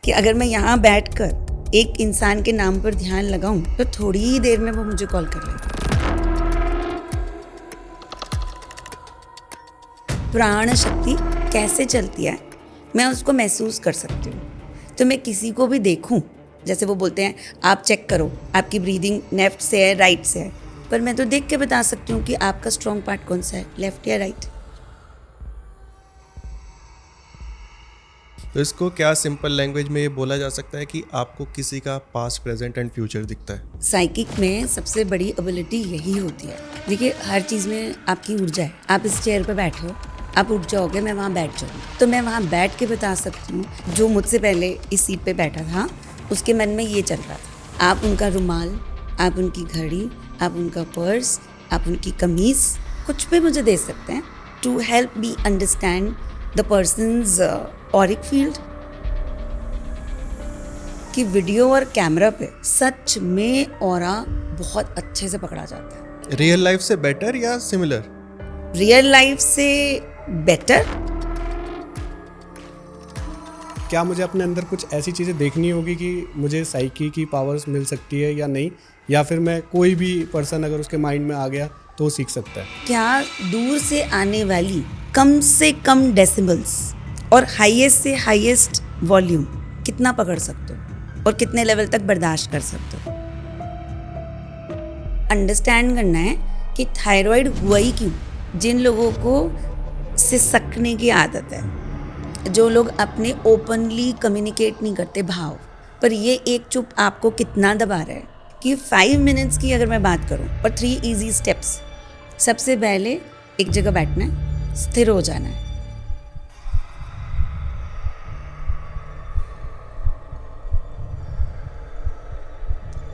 कि अगर मैं यहाँ बैठकर एक इंसान के नाम पर ध्यान लगाऊं तो थोड़ी ही देर में वो मुझे कॉल कर लेगा। प्राण शक्ति कैसे चलती है मैं उसको महसूस कर सकती हूँ। तो मैं किसी को भी देखूं, जैसे वो बोलते हैं आप चेक करो आपकी ब्रीदिंग लेफ्ट से है राइट से है, पर मैं तो देख के बता सकती हूँ कि आपका स्ट्रॉन्ग पार्ट कौन सा है, लेफ्ट या राइट। तो इसको क्या सिंपल लैंग्वेज में ये बोला जा सकता है कि आपको किसी का पास्ट प्रेजेंट एंड फ्यूचर दिखता है? साइकिक में सबसे बड़ी एबिलिटी यही होती है। देखिए हर चीज़ में आपकी ऊर्जा है। आप इस चेयर पर बैठे हो, आप उठ जाओगे, मैं वहाँ बैठ जाऊँगी, तो मैं वहाँ बैठ के बता सकती हूँ जो मुझसे पहले इस सीट पे बैठा था उसके मन में ये चल रहा था। आप उनका रुमाल, आप उनकी घड़ी, आप उनका पर्स, आप उनकी कमीज़, कुछ भी मुझे दे सकते हैं to help me understand the persons auric field. कि वीडियो और कैमरा पे सच में ऑरा बहुत अच्छे से पकड़ा जाता है। रियल लाइफ से बेटर या सिमिलर? रियल लाइफ से बेटर। क्या मुझे अपने अंदर कुछ ऐसी चीज़ें देखनी होगी कि मुझे साइकी की पावर्स मिल सकती है या नहीं, या फिर मैं कोई भी पर्सन अगर उसके माइंड में आ गया तो वो सीख सकता है? क्या दूर से आने वाली कम से कम डेसिबल्स और हाईएस्ट से हाईएस्ट वॉल्यूम कितना पकड़ सकते हो और कितने लेवल तक बर्दाश्त कर सकते हो। अंडरस्टैंड करना है कि थायराइड हुआ ही क्यों। जिन लोगों को सिसकने की आदत है, जो लोग अपने ओपनली कम्युनिकेट नहीं करते भाव, पर ये एक चुप आपको कितना दबा रहा है कि 5 मिनट्स की अगर मैं बात करूं और 3 इजी स्टेप्स। सबसे पहले एक जगह बैठना है, स्थिर हो जाना है।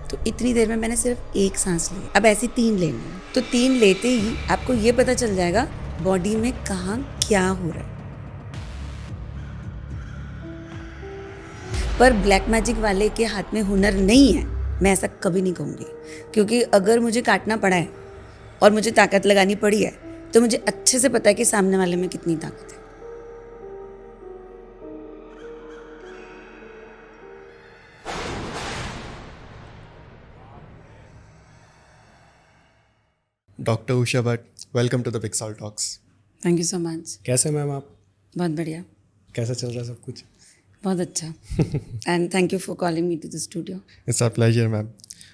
तो इतनी देर में मैंने सिर्फ एक सांस ली, अब ऐसी 3 लेनी है। तो 3 लेते ही आपको ये पता चल जाएगा बॉडी में कहाँ क्या हो रहा है। पर ब्लैक मैजिक वाले के हाथ में हुनर नहीं है, मैं ऐसा कभी नहीं कहूँगी, क्योंकि अगर मुझे काटना पड़ा है और मुझे ताकत लगानी पड़ी है तो मुझे अच्छे से पता है कि सामने वाले में कितनी ताकत है। Doctor Usha Bhatt, welcome to the Pixel Talks. Thank you so much. कैसे मैम आप? बहुत बढ़िया, कैसा चल रहा है सब कुछ? बहुत अच्छा। And thank you for calling me to the studio. It's a pleasure ma'am.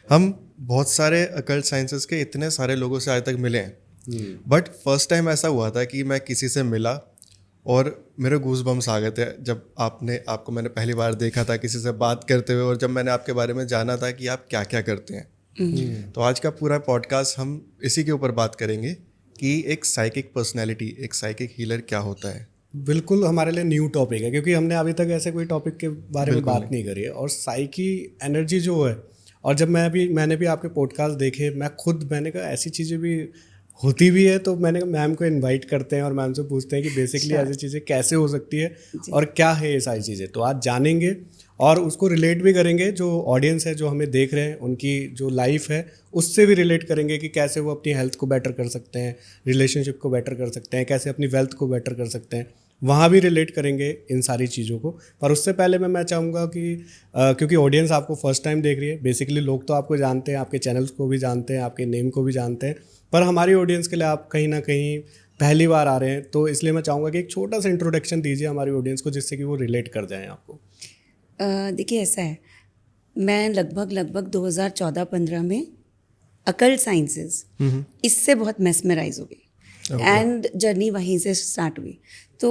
हम बहुत सारे अकल्ट साइंसेस के इतने सारे लोगों से आज तक मिले हैं, बट फर्स्ट टाइम ऐसा हुआ था कि मैं किसी से मिला और मेरे गूज बम्स आ गए थे जब आपको मैंने पहली बार देखा था किसी से बात करते हुए, और जब मैंने आपके बारे में जाना था कि आप क्या क्या करते हैं। तो आज का पूरा पॉडकास्ट हम इसी के ऊपर बात करेंगे कि एक साइकिक पर्सनैलिटी, एक साइकिक हीलर क्या होता है। बिल्कुल हमारे लिए न्यू टॉपिक है, क्योंकि हमने अभी तक ऐसे कोई टॉपिक के बारे में बात नहीं करी है। और साइकी एनर्जी जो है, और जब मैंने भी आपके पॉडकास्ट देखे, मैंने कहा ऐसी चीज़ें भी होती भी है, तो मैंने कहा मैम को इनवाइट करते हैं और मैम से पूछते हैं कि बेसिकली ऐसी चीज़ें कैसे हो सकती है और क्या है ये सारी चीज़ें। तो आज जानेंगे और उसको रिलेट भी करेंगे, जो ऑडियंस है जो हमें देख रहे हैं उनकी जो लाइफ है उससे भी रिलेट करेंगे कि कैसे वो अपनी हेल्थ को बेटर कर सकते हैं, रिलेशनशिप को बेटर कर सकते हैं, कैसे अपनी वेल्थ को बेटर कर सकते हैं, वहाँ भी रिलेट करेंगे इन सारी चीज़ों को। पर उससे पहले मैं चाहूँगा कि क्योंकि ऑडियंस आपको फर्स्ट टाइम देख रही है, बेसिकली लोग तो आपको जानते हैं, आपके चैनल्स को भी जानते हैं, आपके नेम को भी जानते हैं, पर हमारी ऑडियंस के लिए आप कहीं ना कहीं पहली बार आ रहे हैं, तो इसलिए मैं चाहूँगा कि एक छोटा सा इंट्रोडक्शन दीजिए हमारी ऑडियंस को, जिससे कि वो रिलेट कर जाएँ आपको। देखिए ऐसा है, मैं लगभग 2014-15 में अकल्ट साइंसेस इससे बहुत मेस्मराइज हो गई एंड जर्नी वहीं से स्टार्ट हुई। तो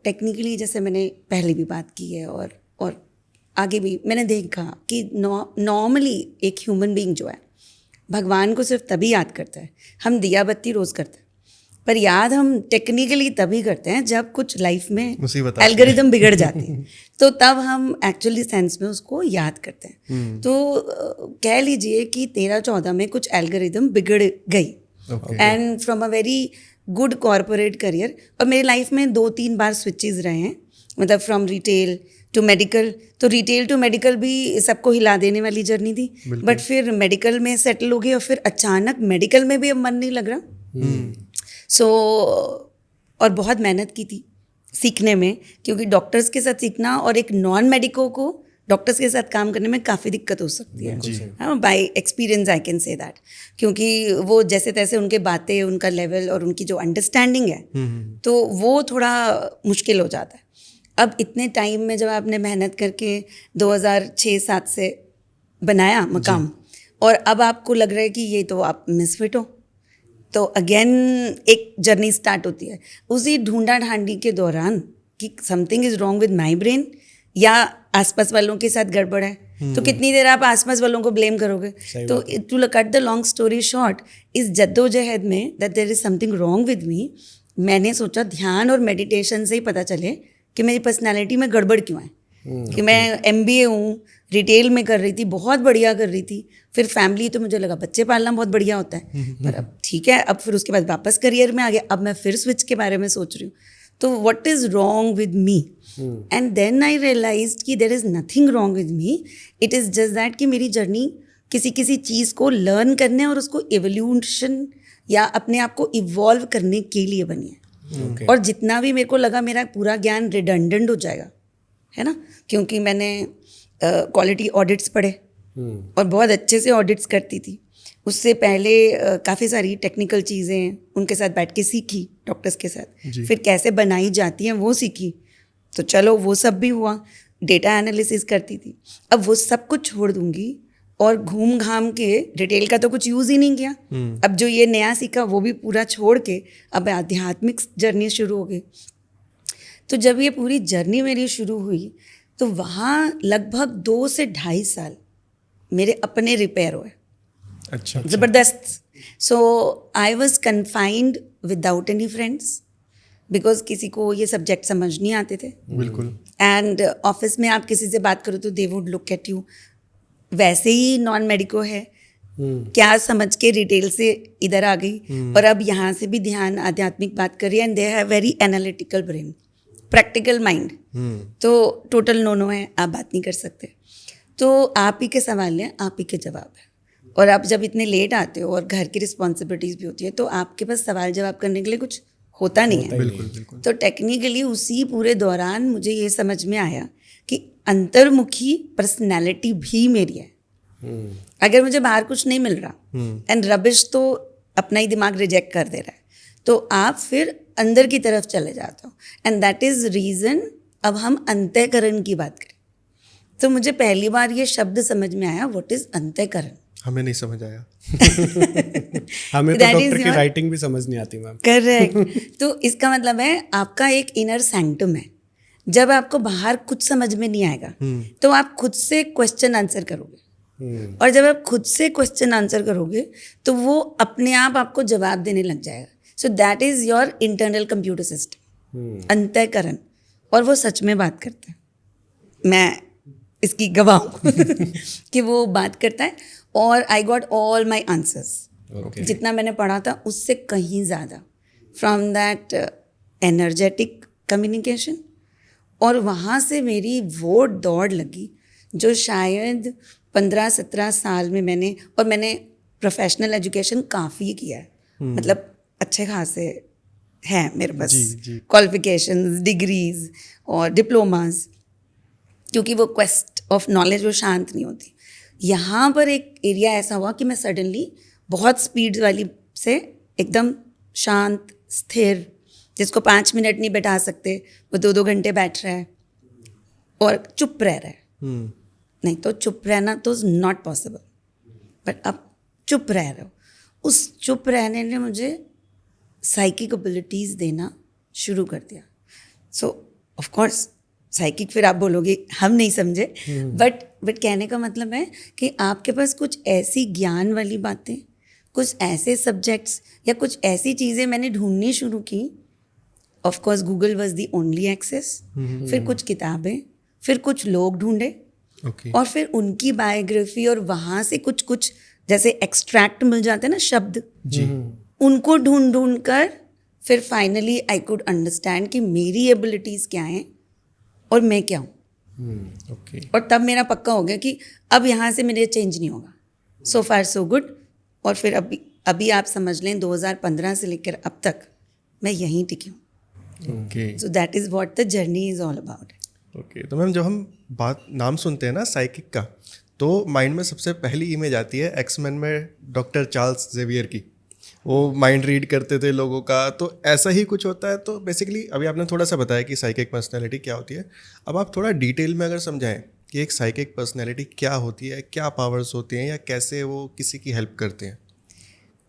टेक्निकली जैसे मैंने पहले भी बात की है और आगे भी मैंने देखा कि नॉर्मली एक ह्यूमन बीइंग जो है भगवान को सिर्फ तभी याद करता है, हम दिया बत्ती रोज़ करते हैं, पर याद हम टेक्निकली तभी करते हैं जब कुछ लाइफ में एल्गोरिदम बिगड़ जाती है, तो तब हम एक्चुअली सेंस में उसको याद करते हैं। तो कह लीजिए कि 13-14 में कुछ एल्गोरिदम बिगड़ गई and from a very good corporate career, और मेरी लाइफ में 2-3 बार स्विचेस रहे हैं, मतलब फ्रॉम रिटेल टू मेडिकल। तो रिटेल टू मेडिकल भी सबको हिला देने वाली जर्नी थी, बट फिर मेडिकल में सेटल हो गई और फिर अचानक मेडिकल में भी अब मन नहीं लग रहा। सो और बहुत मेहनत की थी सीखने में, क्योंकि डॉक्टर्स के साथ सीखना और एक नॉन मेडिको को डॉक्टर्स के साथ काम करने में काफ़ी दिक्कत हो सकती है। हाँ, bye experience I can say that, क्योंकि वो जैसे तैसे उनके बातें, उनका लेवल और उनकी जो अंडरस्टैंडिंग है तो वो थोड़ा मुश्किल हो जाता है। अब इतने टाइम में जब आपने मेहनत करके 2006-07 से बनाया मकाम और अब आपको लग रहा है कि ये तो आप मिसफिट हो, तो अगेन एक जर्नी स्टार्ट होती है। उसी ढूंढा ढांडी के दौरान कि something is wrong with my brain या आसपास वालों के साथ गड़बड़ है, तो कितनी देर आप आसपास वालों को ब्लेम करोगे। तो to cut the long story short, इस जद्दोजहद में that there is something wrong with me, मैंने सोचा ध्यान और मेडिटेशन से ही पता चले कि मेरी पर्सनैलिटी में गड़बड़ क्यों है। कि मैं MBA हूँ, रिटेल में कर रही थी, बहुत बढ़िया कर रही थी, फिर फैमिली, तो मुझे लगा बच्चे पालना बहुत बढ़िया होता है, पर अब ठीक है, अब फिर उसके बाद वापस करियर में आ गया, अब मैं फिर स्विच के बारे में सोच रही हूँ, तो what is wrong with me. And then I realised कि there is nothing wrong with me, it is just that कि मेरी जर्नी किसी किसी चीज़ को लर्न करने और उसको एवोल्यूशन या अपने आप को इवॉल्व करने के लिए बनी है। और जितना भी मेरे को लगा मेरा पूरा ज्ञान रिडंडेंट हो जाएगा, है ना, क्योंकि मैंने क्वालिटी ऑडिट्स पढ़े और बहुत अच्छे से ऑडिट्स करती थी। उससे पहले काफ़ी सारी टेक्निकल चीज़ें उनके साथ बैठ के सीखी, डॉक्टर्स के साथ, फिर कैसे बनाई जाती हैं वो सीखी, तो चलो वो सब भी हुआ। डेटा एनालिसिस करती थी, अब वो सब कुछ छोड़ दूंगी और घूम घाम के रिटेल का तो कुछ यूज़ ही नहीं किया। अब जो ये नया सीखा वो भी पूरा छोड़ के अब आध्यात्मिक जर्नी शुरू हो गई। तो जब ये पूरी जर्नी मेरी शुरू हुई तो वहाँ लगभग 2 से 2.5 साल मेरे अपने रिपेयर हुए। अच्छा। ज़बरदस्त। So I was confined without any friends, because किसी को ये सब्जेक्ट समझ नहीं आते थे। बिल्कुल। एंड ऑफिस में आप किसी से बात करो तो they would look at you, वैसे ही नॉन मेडिको है, क्या समझ के रिटेल से इधर आ गई और अब यहाँ से भी ध्यान आध्यात्मिक बात कर रही है। And they have very analytical brain, practical mind, तो टोटल नो है, आप बात नहीं कर सकते। तो आप ही के सवाल हैं, आप ही के जवाब है। और आप जब इतने लेट आते हो और घर की रिस्पॉन्सिबिलिटीज़ भी होती है तो आपके पास सवाल जवाब करने के लिए कुछ होता नहीं है। बिल्कुल बिल्कुल। तो टेक्निकली उसी पूरे दौरान मुझे ये समझ में आया कि अंतर्मुखी पर्सनैलिटी भी मेरी है। अगर मुझे बाहर कुछ नहीं मिल रहा एंड रबिश तो अपना ही दिमाग रिजेक्ट कर दे रहा है, तो आप फिर अंदर की तरफ चले जाते हो। एंड दैट इज़ रीज़न अब हम अंतःकरण की बात करें। तो मुझे पहली बार ये शब्द समझ में आया, व्हाट इज़ अंतःकरण। हमें नहीं समझ आया। हमें तो डॉक्टर की राइटिंग भी समझ नहीं आती मैम। करेक्ट। तो इसका मतलब है आपका एक इनर सैंक्टम है। जब आपको बाहर कुछ समझ में नहीं आएगा तो आप खुद से क्वेश्चन आंसर करोगे, और जब आप खुद से क्वेश्चन आंसर करोगे तो वो अपने आप आपको जवाब देने लग जाएगा। So that is your internal computer system, अंतःकरण। और वो सच में बात करता है, मैं इसकी गवाह हूँ कि वो बात करता है। और I got all my answers, जितना मैंने पढ़ा था उससे कहीं ज़्यादा, फ्रॉम दैट एनर्जेटिक कम्युनिकेशन। और वहाँ से मेरी वो दौड़ लगी जो शायद 15-17 साल में मैंने प्रोफेशनल एजुकेशन काफ़ी किया है, मतलब अच्छे खासे हैं मेरे पास क्वालिफिकेशंस, डिग्रीज और डिप्लोमास, क्योंकि वो क्वेस्ट ऑफ नॉलेज वो शांत नहीं होती। यहाँ पर एक एरिया ऐसा हुआ कि मैं सडनली बहुत स्पीड वाली से एकदम शांत, स्थिर, जिसको 5 मिनट नहीं बैठा सकते वो 2-2 घंटे बैठ रहा है और चुप रह रहा है। नहीं तो चुप रहना तो नॉट पॉसिबल, बट अब चुप रह रहे हो। उस चुप रहने ने मुझे साइकिक एबिलिटीज़ देना शुरू कर दिया। सो ऑफ कोर्स साइकिक फिर आप बोलोगे हम नहीं समझे, बट कहने का मतलब है कि आपके पास कुछ ऐसी ज्ञान वाली बातें, कुछ ऐसे सब्जेक्ट्स या कुछ ऐसी चीज़ें मैंने ढूंढनी शुरू की। Of course Google was the only access. फिर कुछ किताबें, फिर कुछ लोग ढूंढे, और फिर उनकी बायोग्राफी, और वहाँ से कुछ जैसे एक्सट्रैक्ट मिल जाते हैं ना शब्द, उनको ढूंढ कर फिर फाइनली आई कुड अंडरस्टैंड कि मेरी एबिलिटीज़ क्या हैं और मैं क्या हूँ। और तब मेरा पक्का हो गया कि अब यहाँ से मेरे चेंज नहीं होगा। सो फार सो गुड। और फिर अभी आप समझ लें 2015 से लेकर अब तक मैं यहीं टिकी हूँ। So that is what the journey is all about. Okay, तो मैम जब हम नाम सुनते हैं ना साइकिक का, तो माइंड में सबसे पहली इमेज आती है एक्समैन में डॉक्टर चार्ल्स जेवियर की। वो माइंड रीड करते थे लोगों का, तो ऐसा ही कुछ होता है। तो बेसिकली अभी आपने थोड़ा सा बताया कि साइकिक पर्सनैलिटी क्या होती है, अब आप थोड़ा डिटेल में अगर समझाएं कि एक साइकिक पर्सनैलिटी क्या होती है, क्या पावर्स होती हैं, या कैसे वो किसी की हेल्प करते हैं।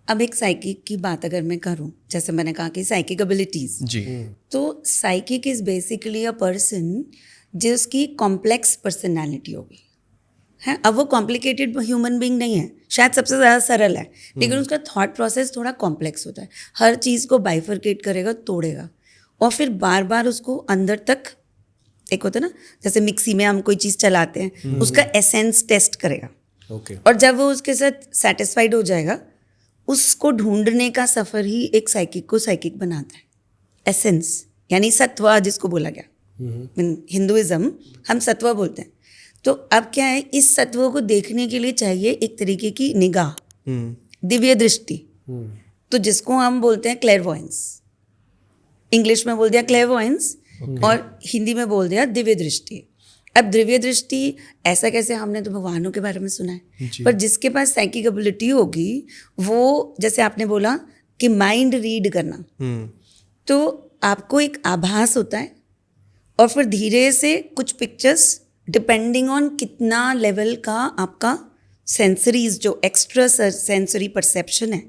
अब एक साइकिक की बात अगर मैं करूं, जैसे मैंने कहा कि साइकिक एबिलिटीज, जी। तो psychic is basically a person जिसकी कॉम्प्लेक्स पर्सनालिटी होगी है। अब वो कॉम्प्लिकेटेड ह्यूमन बीइंग नहीं है, शायद सबसे ज़्यादा सरल है, लेकिन उसका थॉट प्रोसेस थोड़ा कॉम्प्लेक्स होता है। हर चीज़ को बाइफरकेट करेगा, तोड़ेगा, और फिर बार बार उसको अंदर तक, एक होता है ना जैसे मिक्सी में हम कोई चीज़ चलाते हैं, उसका एसेंस टेस्ट करेगा। ओके। और जब वो उसके साथ सेटिस्फाइड हो जाएगा, उसको ढूंढने का सफ़र ही एक साइकिक को साइकिक बनाता है। एसेंस यानी सत्व जिसको बोला गया, हिंदुइज्म हम सत्व बोलते हैं। तो अब क्या है, इस सत्व को देखने के लिए चाहिए एक तरीके की निगाह, दिव्य दृष्टि, तो जिसको हम बोलते हैं क्लेयरवॉयंस। इंग्लिश में बोल दिया क्लेयरवॉयंस, और हिंदी में बोल दिया दिव्य दृष्टि। अब दिव्य दृष्टि ऐसा कैसे, हमने तो भगवानों के बारे में सुना है, पर जिसके पास साइकिक एबिलिटी होगी, वो जैसे आपने बोला कि माइंड रीड करना, तो आपको एक आभास होता है, और फिर धीरे से कुछ पिक्चर्स डिपेंडिंग ऑन कितना लेवल का आपका सेंसरीज, जो एक्स्ट्रा सेंसरी परसेप्शन है,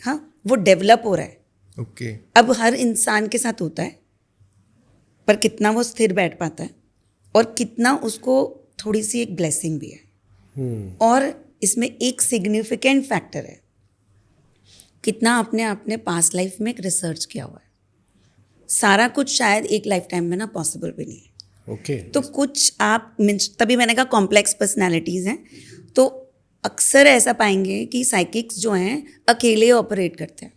हाँ, वो डेवलप हो रहा है। ओके। अब हर इंसान के साथ होता है, पर कितना वो स्थिर बैठ पाता है, और कितना उसको थोड़ी सी एक ब्लेसिंग भी है। और इसमें एक सिग्निफिकेंट फैक्टर है, कितना आपने पास्ट लाइफ में एक रिसर्च किया हुआ है। सारा कुछ शायद एक लाइफ टाइम में ना पॉसिबल भी नहीं है। ओके। तो कुछ आप, तभी मैंने कहा कॉम्प्लेक्स पर्सनालिटीज़ हैं, तो अक्सर ऐसा पाएंगे कि साइकिक्स जो हैं अकेले ऑपरेट करते हैं,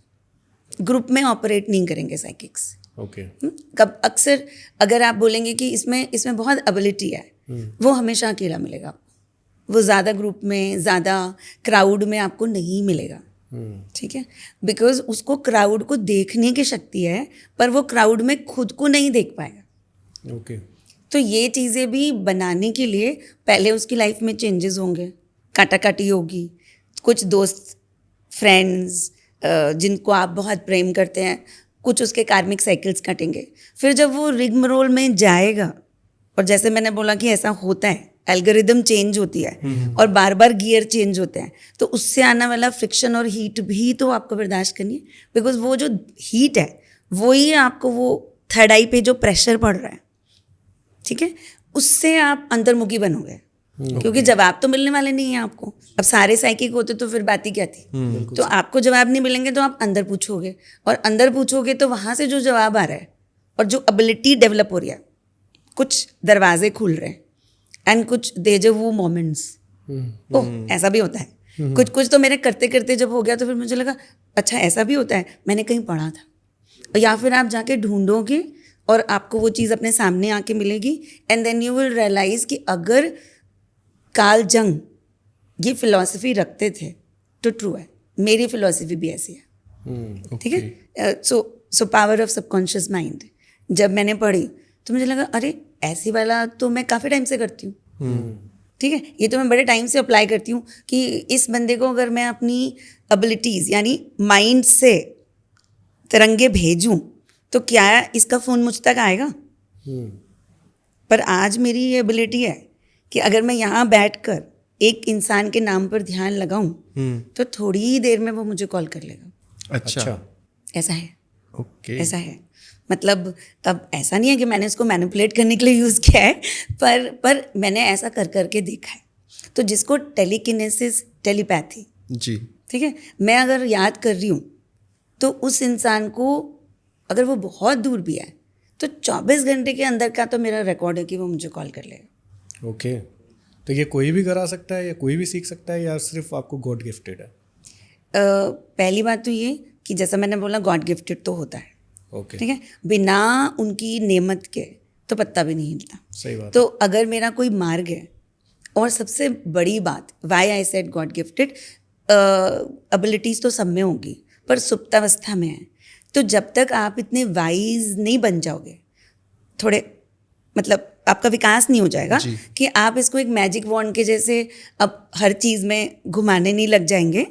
ग्रुप में ऑपरेट नहीं करेंगे साइकिक्स। ओके। कब अक्सर अगर आप बोलेंगे कि इसमें बहुत एबिलिटी है, वो हमेशा अकेला मिलेगा आपको, वो ज़्यादा ग्रुप में, ज़्यादा क्राउड में आपको नहीं मिलेगा। ठीक है, बिकॉज उसको क्राउड को देखने की शक्ति है, पर वो क्राउड में खुद को नहीं देख पाएगा। ओके। तो ये चीज़ें भी बनाने के लिए पहले उसकी लाइफ में चेंजेस होंगे, काटाकाटी होगी, कुछ दोस्त फ्रेंड्स जिनको आप बहुत प्रेम करते हैं, कुछ उसके कार्मिक साइकिल्स कटेंगे। फिर जब वो रिगमरोल में जाएगा, और जैसे मैंने बोला कि ऐसा होता है, एल्गोरिदम चेंज होती है और बार बार गियर चेंज होते हैं, तो उससे आने वाला फ्रिक्शन और हीट भी तो आपको बर्दाश्त करनी है, बिकॉज वो जो हीट है वही आपको, वो थर्ड आई पे जो प्रेशर पड़ रहा है, ठीक है, उससे आप अंतर्मुखी बनोगे, क्योंकि जवाब तो मिलने वाले नहीं है आपको। अब सारे साइकिक होते तो फिर बात ही क्या थी। तो आपको जवाब नहीं मिलेंगे तो आप अंदर पूछोगे, और अंदर पूछोगे तो वहाँ से जो जवाब आ रहा है और जो एबिलिटी डेवलप हो रही है, कुछ दरवाजे खुल रहे हैं, एंड कुछ देजा वू मोमेंट्स। ओह, ऐसा भी होता है। कुछ तो मेरे करते करते जब हो गया तो फिर मुझे लगा अच्छा ऐसा भी होता है, मैंने कहीं पढ़ा था। या फिर आप जाके ढूंढोगे और आपको वो चीज़ अपने सामने आके मिलेगी, and then you will realise कि अगर कार्ल जंग ये फिलॉसफी रखते थे तो ट्रू है, मेरी फिलॉसफी भी ऐसी है। ठीक है, so power of subconscious mind जब मैंने पढ़ी तो मुझे लगा अरे ऐसी वाला तो मैं काफ़ी टाइम से करती हूँ। ठीक है, ये तो मैं बड़े टाइम से अप्लाई करती हूँ कि इस बंदे को अगर मैं अपनी एबिलिटीज़ यानी माइंड से तिरंगे भेजूँ तो क्या इसका फ़ोन मुझ तक आएगा। पर आज मेरी ये एबिलिटी है कि अगर मैं यहाँ बैठकर एक इंसान के नाम पर ध्यान लगाऊं तो थोड़ी ही देर में वो मुझे कॉल कर लेगा। अच्छा। ऐसा है। ओके। ऐसा है, मतलब अब ऐसा नहीं है कि मैंने इसको मैनिपुलेट करने के लिए यूज़ किया है, पर मैंने ऐसा कर करके देखा है। तो जिसको टेलीकिनेसिस, टेलीपैथी, जी, ठीक है, मैं अगर याद कर रही हूँ तो उस इंसान को अगर वो बहुत दूर भी है तो 24 घंटे के अंदर का तो मेरा रिकॉर्ड है कि वो मुझे कॉल कर लेगा। ओके। तो ये कोई भी करा सकता है या कोई भी सीख सकता है या सिर्फ आपको गॉड गिफ्टेड है? पहली बात तो ये कि जैसा मैंने बोला गॉड गिफ्टेड तो होता है। ओके। ठीक है, बिना उनकी नेमत के तो पत्ता भी नहीं हिलता। सही बात। तो अगर मेरा कोई मार्ग है, और सबसे बड़ी बात why I said God gifted, abilities तो सब में होगी पर सुप्तावस्था में है। तो जब तक आप इतने वाइज नहीं बन जाओगे, थोड़े मतलब आपका विकास नहीं हो जाएगा कि आप इसको एक मैजिक वॉन्ड के जैसे अब हर चीज़ में घुमाने नहीं लग जाएंगे।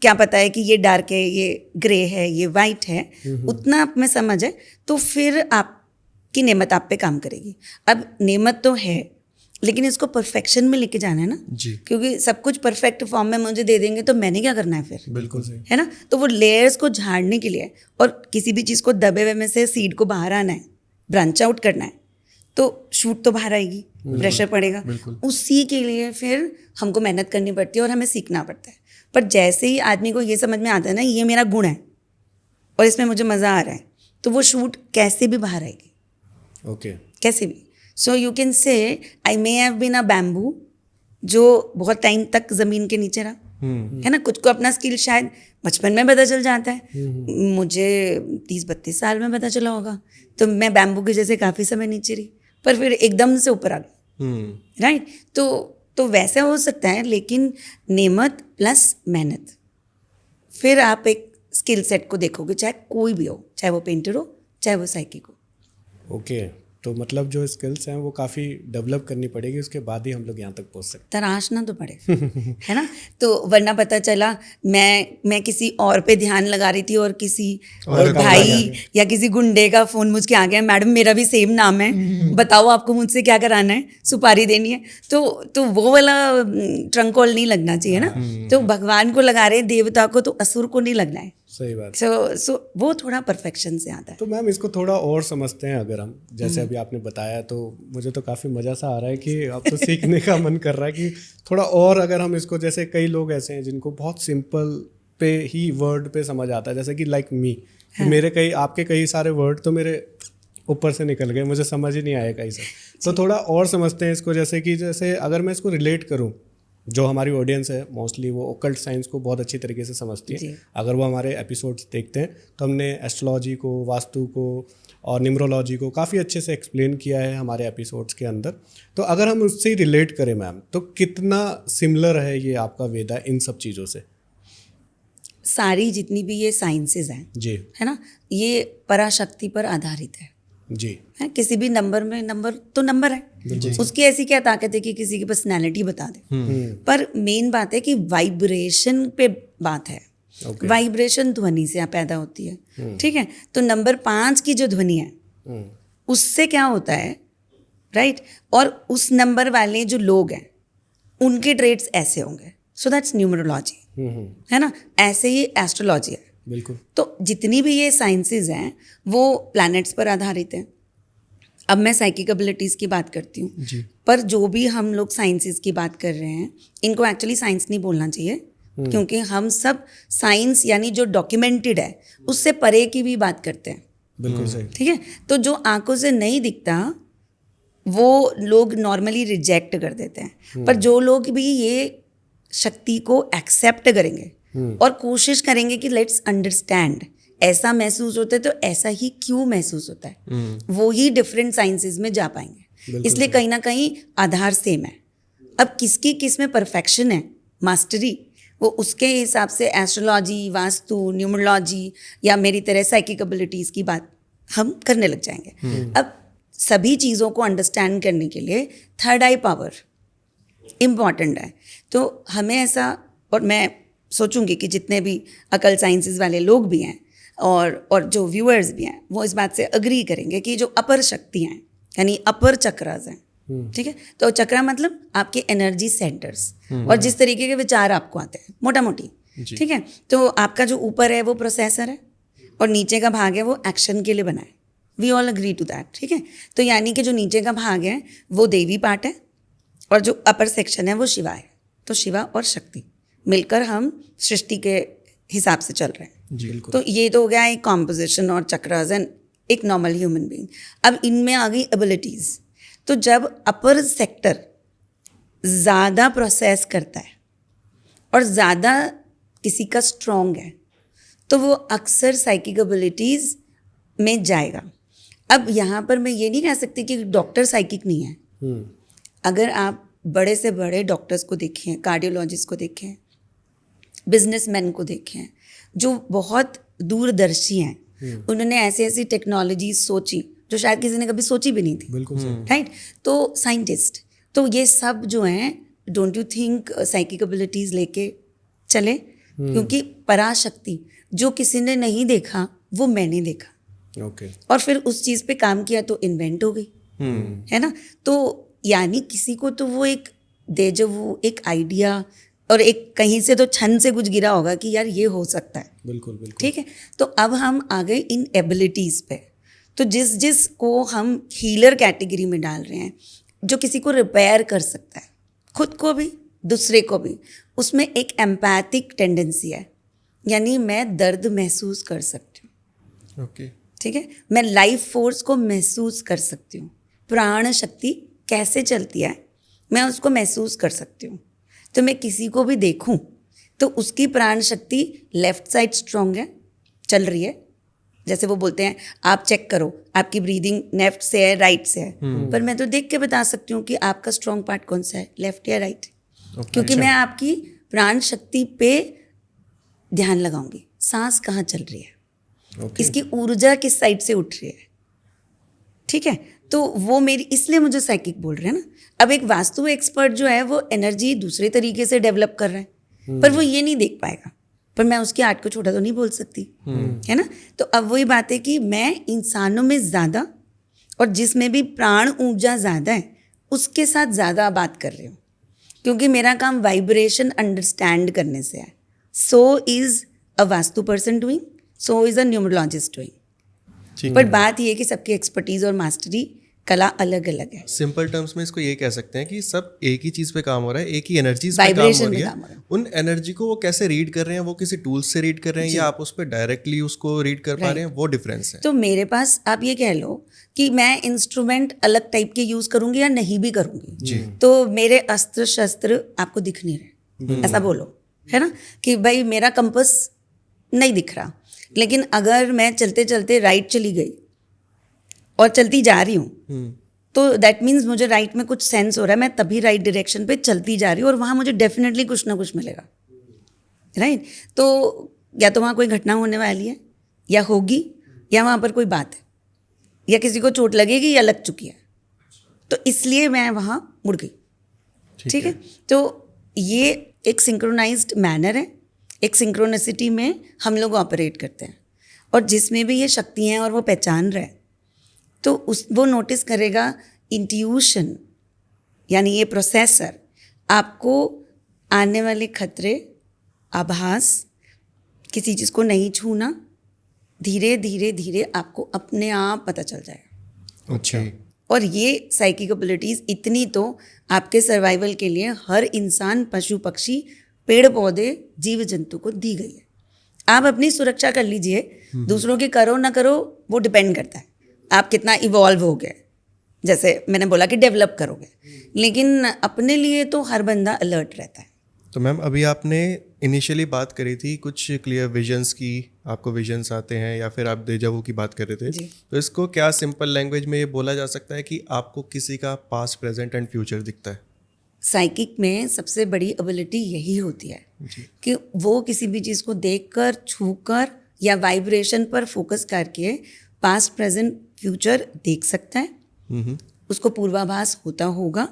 क्या पता है कि ये डार्क है, ये ग्रे है, ये वाइट है, उतना आप में समझ है तो फिर आपकी नेमत आप पे काम करेगी। अब नेमत तो है लेकिन इसको परफेक्शन में लेके जाना है ना जी। क्योंकि सब कुछ परफेक्ट फॉर्म में मुझे दे देंगे तो मैंने क्या करना है फिर? बिल्कुल सही है ना। तो वो लेयर्स को झाड़ने के लिए और किसी भी चीज़ को दबे हुए में से सीड को बाहर आना है, ब्रांच आउट करना है, तो शूट तो बाहर आएगी, प्रेशर पड़ेगा। उसी के लिए फिर हमको मेहनत करनी पड़ती है और हमें सीखना पड़ता है। पर जैसे ही आदमी को ये समझ में आता है ना ये मेरा गुण है और इसमें मुझे मज़ा आ रहा है, तो वो शूट कैसे भी बाहर आएगी। ओके कैसे भी। सो you can say I may have been a bamboo जो बहुत टाइम तक ज़मीन के नीचे रहा, है ना। कुछ को अपना स्किल शायद बचपन में पता चल जाता है, मुझे 30-32 साल में पता चला होगा, तो मैं बैम्बू के जैसे काफ़ी समय नीचे रही पर फिर एकदम से ऊपर आ गई, राइट। तो वैसा हो सकता है, लेकिन नेमत प्लस मेहनत, फिर आप एक स्किल सेट को देखोगे, चाहे कोई भी हो, चाहे वो पेंटर हो, चाहे वो साइकिक हो। ओके, तो मतलब जो स्किल्स हैं वो काफ़ी डेवलप करनी पड़ेगी, उसके बाद ही हम लोग यहाँ तक पहुँच सकते तराशना तो पड़े है ना। तो वरना पता चला मैं किसी और पे ध्यान लगा रही थी और किसी और भाई या किसी गुंडे का फ़ोन मुझ के आ गया, मैडम मेरा भी सेम नाम है, बताओ आपको मुझसे क्या कराना है, सुपारी देनी है। तो वो वाला ट्रंक कॉल नहीं लगना चाहिए ना। तो भगवान को लगा रहे, देवता को, तो असुर को नहीं लगना है। सही बात। सो वो थोड़ा परफेक्शन से आता है। तो मैम इसको थोड़ा और समझते हैं अगर हम, जैसे अभी आपने बताया, तो मुझे तो काफ़ी मज़ा सा आ रहा है कि अब तो सीखने का मन कर रहा है कि थोड़ा और अगर हम इसको, जैसे कई लोग ऐसे हैं जिनको बहुत सिंपल पे ही वर्ड पे समझ आता है, जैसे कि लाइक मी, मेरे आपके कई सारे वर्ड तो मेरे ऊपर से निकल गए, मुझे समझ ही नहीं आया कहीं से। तो थोड़ा और समझते हैं इसको, जैसे अगर मैं इसको रिलेट करूँ, जो हमारी ऑडियंस है मोस्टली वो ओकल्ट साइंस को बहुत अच्छी तरीके से समझती है। अगर वो हमारे एपिसोड्स देखते हैं तो हमने एस्ट्रोलॉजी को, वास्तु को और न्यूमरोलॉजी को काफ़ी अच्छे से एक्सप्लेन किया है हमारे एपिसोड्स के अंदर। तो अगर हम उससे ही रिलेट करें मैम, तो कितना सिमिलर है ये आपका वेदा इन सब चीज़ों से? सारी जितनी भी ये साइंसेज हैं जी, है ना, ये पराशक्ति पर आधारित है जी, है। किसी भी नंबर में नंबर है, उसकी ऐसी क्या ताकत है कि किसी की पर्सनैलिटी बता दे। पर मेन बात है कि वाइब्रेशन पे बात है। वाइब्रेशन ध्वनि से पैदा होती है, ठीक है। तो नंबर 5 की जो ध्वनि है उससे क्या होता है, राइट। और उस नंबर वाले जो लोग हैं उनके ट्रेड्स ऐसे होंगे। सो दैट्स न्यूमरोलॉजी, है ना। ऐसे ही एस्ट्रोलॉजी है। बिल्कुल। तो जितनी भी ये साइंसेज हैं वो प्लैनेट्स पर आधारित हैं। अब मैं साइकिक एबिलिटीज़ की बात करती हूँ, पर जो भी हम लोग साइंसेज की बात कर रहे हैं, इनको एक्चुअली साइंस नहीं बोलना चाहिए, क्योंकि हम सब साइंस यानी जो डॉक्यूमेंटेड है उससे परे की भी बात करते हैं। बिल्कुल सही। ठीक है। तो जो आंखों से नहीं दिखता वो लोग नॉर्मली रिजेक्ट कर देते हैं, पर जो लोग भी ये शक्ति को एक्सेप्ट करेंगे और कोशिश करेंगे कि लेट्स अंडरस्टैंड, ऐसा महसूस होता है तो ऐसा ही क्यों महसूस होता है, वो ही डिफरेंट साइंसेज में जा पाएंगे। इसलिए कहीं ना कहीं आधार सेम है। अब किसकी किस में परफेक्शन है, मास्टरी, वो उसके हिसाब से एस्ट्रोलॉजी, वास्तु, न्यूमरोलॉजी या मेरी तरह साइकिक एबिलिटीज़ की बात हम करने लग जाएंगे। अब सभी चीज़ों को अंडरस्टैंड करने के लिए थर्ड आई पावर इम्पॉर्टेंट है। तो हमें ऐसा, और मैं सोचूंगी कि जितने भी अकल साइंसेस वाले लोग भी हैं और जो व्यूअर्स भी हैं वो इस बात से अग्री करेंगे कि जो अपर शक्तियाँ हैं यानी अपर चक्रास हैं, ठीक है। तो चक्रा मतलब आपके एनर्जी सेंटर्स और जिस तरीके के विचार आपको आते हैं मोटा मोटी, ठीक है। तो आपका जो ऊपर है वो प्रोसेसर है और नीचे का भाग है वो एक्शन के लिए बना है। We all agree to that, ठीक है। तो यानी कि जो नीचे का भाग है वो देवी पार्ट है और जो अपर सेक्शन है वो शिवा है। तो शिवा और शक्ति मिलकर हम सृष्टि के हिसाब से चल रहे हैं। तो ये तो हो गया एक कॉम्पोजिशन और चक्रास एंड एक नॉर्मल ह्यूमन बीइंग। अब इनमें आ गई एबिलिटीज़। तो जब अपर सेक्टर ज़्यादा प्रोसेस करता है और ज़्यादा किसी का स्ट्रॉन्ग है तो वो अक्सर साइकिक एबिलिटीज़ में जाएगा। अब यहाँ पर मैं ये नहीं कह सकती कि डॉक्टर साइकिक नहीं है। अगर आप बड़े से बड़े डॉक्टर्स को देखें, कार्डियोलॉजिस्ट को देखें, बिजनेसमैन को देखें जो बहुत दूरदर्शी हैं, उन्होंने ऐसी ऐसी टेक्नोलॉजीज सोची जो शायद किसी ने कभी सोची भी नहीं थी, बिल्कुल सही। राइट? तो साइंटिस्ट, तो ये सब जो हैं, don't you think psychic abilities लेके चले, क्योंकि पराशक्ति जो किसी ने नहीं देखा वो मैंने देखा, ओके। और फिर उस चीज़ पे काम किया तो इन्वेंट हो गई, है ना? तो यानी किसी को तो वो एक देजवू, एक आइडिया, और एक कहीं से तो छन से कुछ गिरा होगा कि यार ये हो सकता है, बिल्कुल बिल्कुल। ठीक है? तो अब हम आ गए इन एबिलिटीज़ पे। तो जिस को हम हीलर कैटेगरी में डाल रहे हैं, जो किसी को रिपेयर कर सकता है, खुद को भी दूसरे को भी, उसमें एक एम्पैथिक टेंडेंसी है, यानी मैं दर्द महसूस कर सकती हूँ, ओके। ठीक है? मैं लाइफ फोर्स को महसूस कर सकती हूँ, प्राण शक्ति कैसे चलती है मैं उसको महसूस कर सकती हूँ। तो मैं किसी को भी देखूँ तो उसकी प्राण शक्ति लेफ्ट साइड स्ट्रॉन्ग है, चल रही है, जैसे वो बोलते हैं आप चेक करो आपकी ब्रीदिंग लेफ्ट से है राइट से है, पर मैं तो देख के बता सकती हूँ कि आपका स्ट्रॉन्ग पार्ट कौन सा है, लेफ्ट या राइट, क्योंकि मैं आपकी प्राण शक्ति पे ध्यान लगाऊंगी, सांस कहाँ चल रही है, इसकी ऊर्जा किस साइड से उठ रही है, ठीक है? तो वो मेरी, इसलिए मुझे साइकिक बोल रहे हैं ना। अब एक वास्तु एक्सपर्ट जो है वो एनर्जी दूसरे तरीके से डेवलप कर रहा है, पर वो ये नहीं देख पाएगा, पर मैं उसकी आर्ट को छोटा तो नहीं बोल सकती, है ना? तो अब वही बात है कि मैं इंसानों में ज़्यादा, और जिसमें भी प्राण ऊर्जा ज़्यादा है उसके साथ ज़्यादा बात कर रही हूँ, क्योंकि मेरा काम वाइब्रेशन अंडरस्टैंड करने से है। So is a vastu person doing, so is a numerologist doing, पर बात ये है कि सबकी एक्सपर्टीज और मास्टरी कला अलग अलग है। सिंपल टर्म्स में इसको ये कह सकते हैं कि सब एक ही चीज पे काम हो रहा है, एक ही एनर्जीज पे काम हो वाइब्रेशन रही पे है। काम हो रहा है। उन एनर्जी को वो कैसे रीड कर रहे हैं, वो किसी टूल से रीड कर रहे हैं या आप उस पर डायरेक्टली उसको रीड कर पा रहे हैं, वो डिफरेंस है। तो मेरे पास आप ये कह लो कि मैं इंस्ट्रूमेंट अलग टाइप के यूज करूंगी या नहीं भी करूंगी, तो मेरे अस्त्र शस्त्र आपको दिख नहीं रहे, ऐसा बोलो, है ना? कि भाई मेरा कंपास नहीं दिख रहा, लेकिन अगर मैं चलते चलते राइट चली गई और चलती जा रही हूँ, तो दैट मीन्स मुझे राइट में कुछ सेंस हो रहा है, मैं तभी राइट डायरेक्शन पे चलती जा रही हूँ, और वहाँ मुझे डेफिनेटली कुछ ना कुछ मिलेगा, राइट? तो या तो वहाँ कोई घटना होने वाली है या होगी, या वहाँ पर कोई बात है, या किसी को चोट लगेगी या लग चुकी है, तो इसलिए मैं वहाँ मुड़ गई, ठीक है? तो ये एक सिंक्रोनाइज्ड मैनर है, एक सिंक्रोनिसिटी में हम लोग ऑपरेट करते हैं, और जिसमें भी ये शक्ति हैं और वो पहचान रहा है, तो वो नोटिस करेगा इंट्यूशन, यानी ये प्रोसेसर आपको आने वाले खतरे, आभास, किसी चीज़ को नहीं छूना, धीरे धीरे धीरे आपको अपने आप पता चल जाएगा। अच्छा। और ये साइकिक एबिलिटीज़ इतनी तो आपके सर्वाइवल के लिए हर इंसान, पशु पक्षी, पेड़ पौधे, जीव जंतु को दी गई है। आप अपनी सुरक्षा कर लीजिए, दूसरों की करो ना करो वो डिपेंड करता है आप कितना इवॉल्व हो गए, जैसे मैंने बोला कि डेवलप करोगे, लेकिन अपने लिए तो हर बंदा अलर्ट रहता है। तो मैम अभी आपने इनिशियली बात करी थी कुछ क्लियर विजन्स की, आपको विजन्स आते हैं या फिर आप डेजावू की बात कर रहे थे, तो इसको क्या सिंपल लैंग्वेज में ये बोला जा सकता है कि आपको किसी का पास्ट, प्रेजेंट एंड फ्यूचर दिखता है? साइकिक में सबसे बड़ी एबिलिटी यही होती है कि वो किसी भी चीज़ को देखकर, छूकर या वाइब्रेशन पर फोकस करके पास्ट, प्रेजेंट, फ्यूचर देख सकता है। उसको पूर्वाभास होता होगा।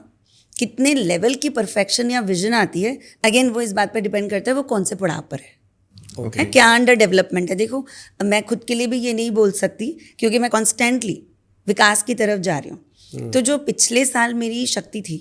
कितने लेवल की परफेक्शन या विजन आती है, अगेन वो इस बात पर डिपेंड करता है वो कौन से पड़ाव पर है, क्या अंडर डेवलपमेंट है। देखो मैं खुद के लिए भी ये नहीं बोल सकती, क्योंकि मैं कॉन्स्टेंटली विकास की तरफ जा रही हूँ। तो जो पिछले साल मेरी शक्ति थी,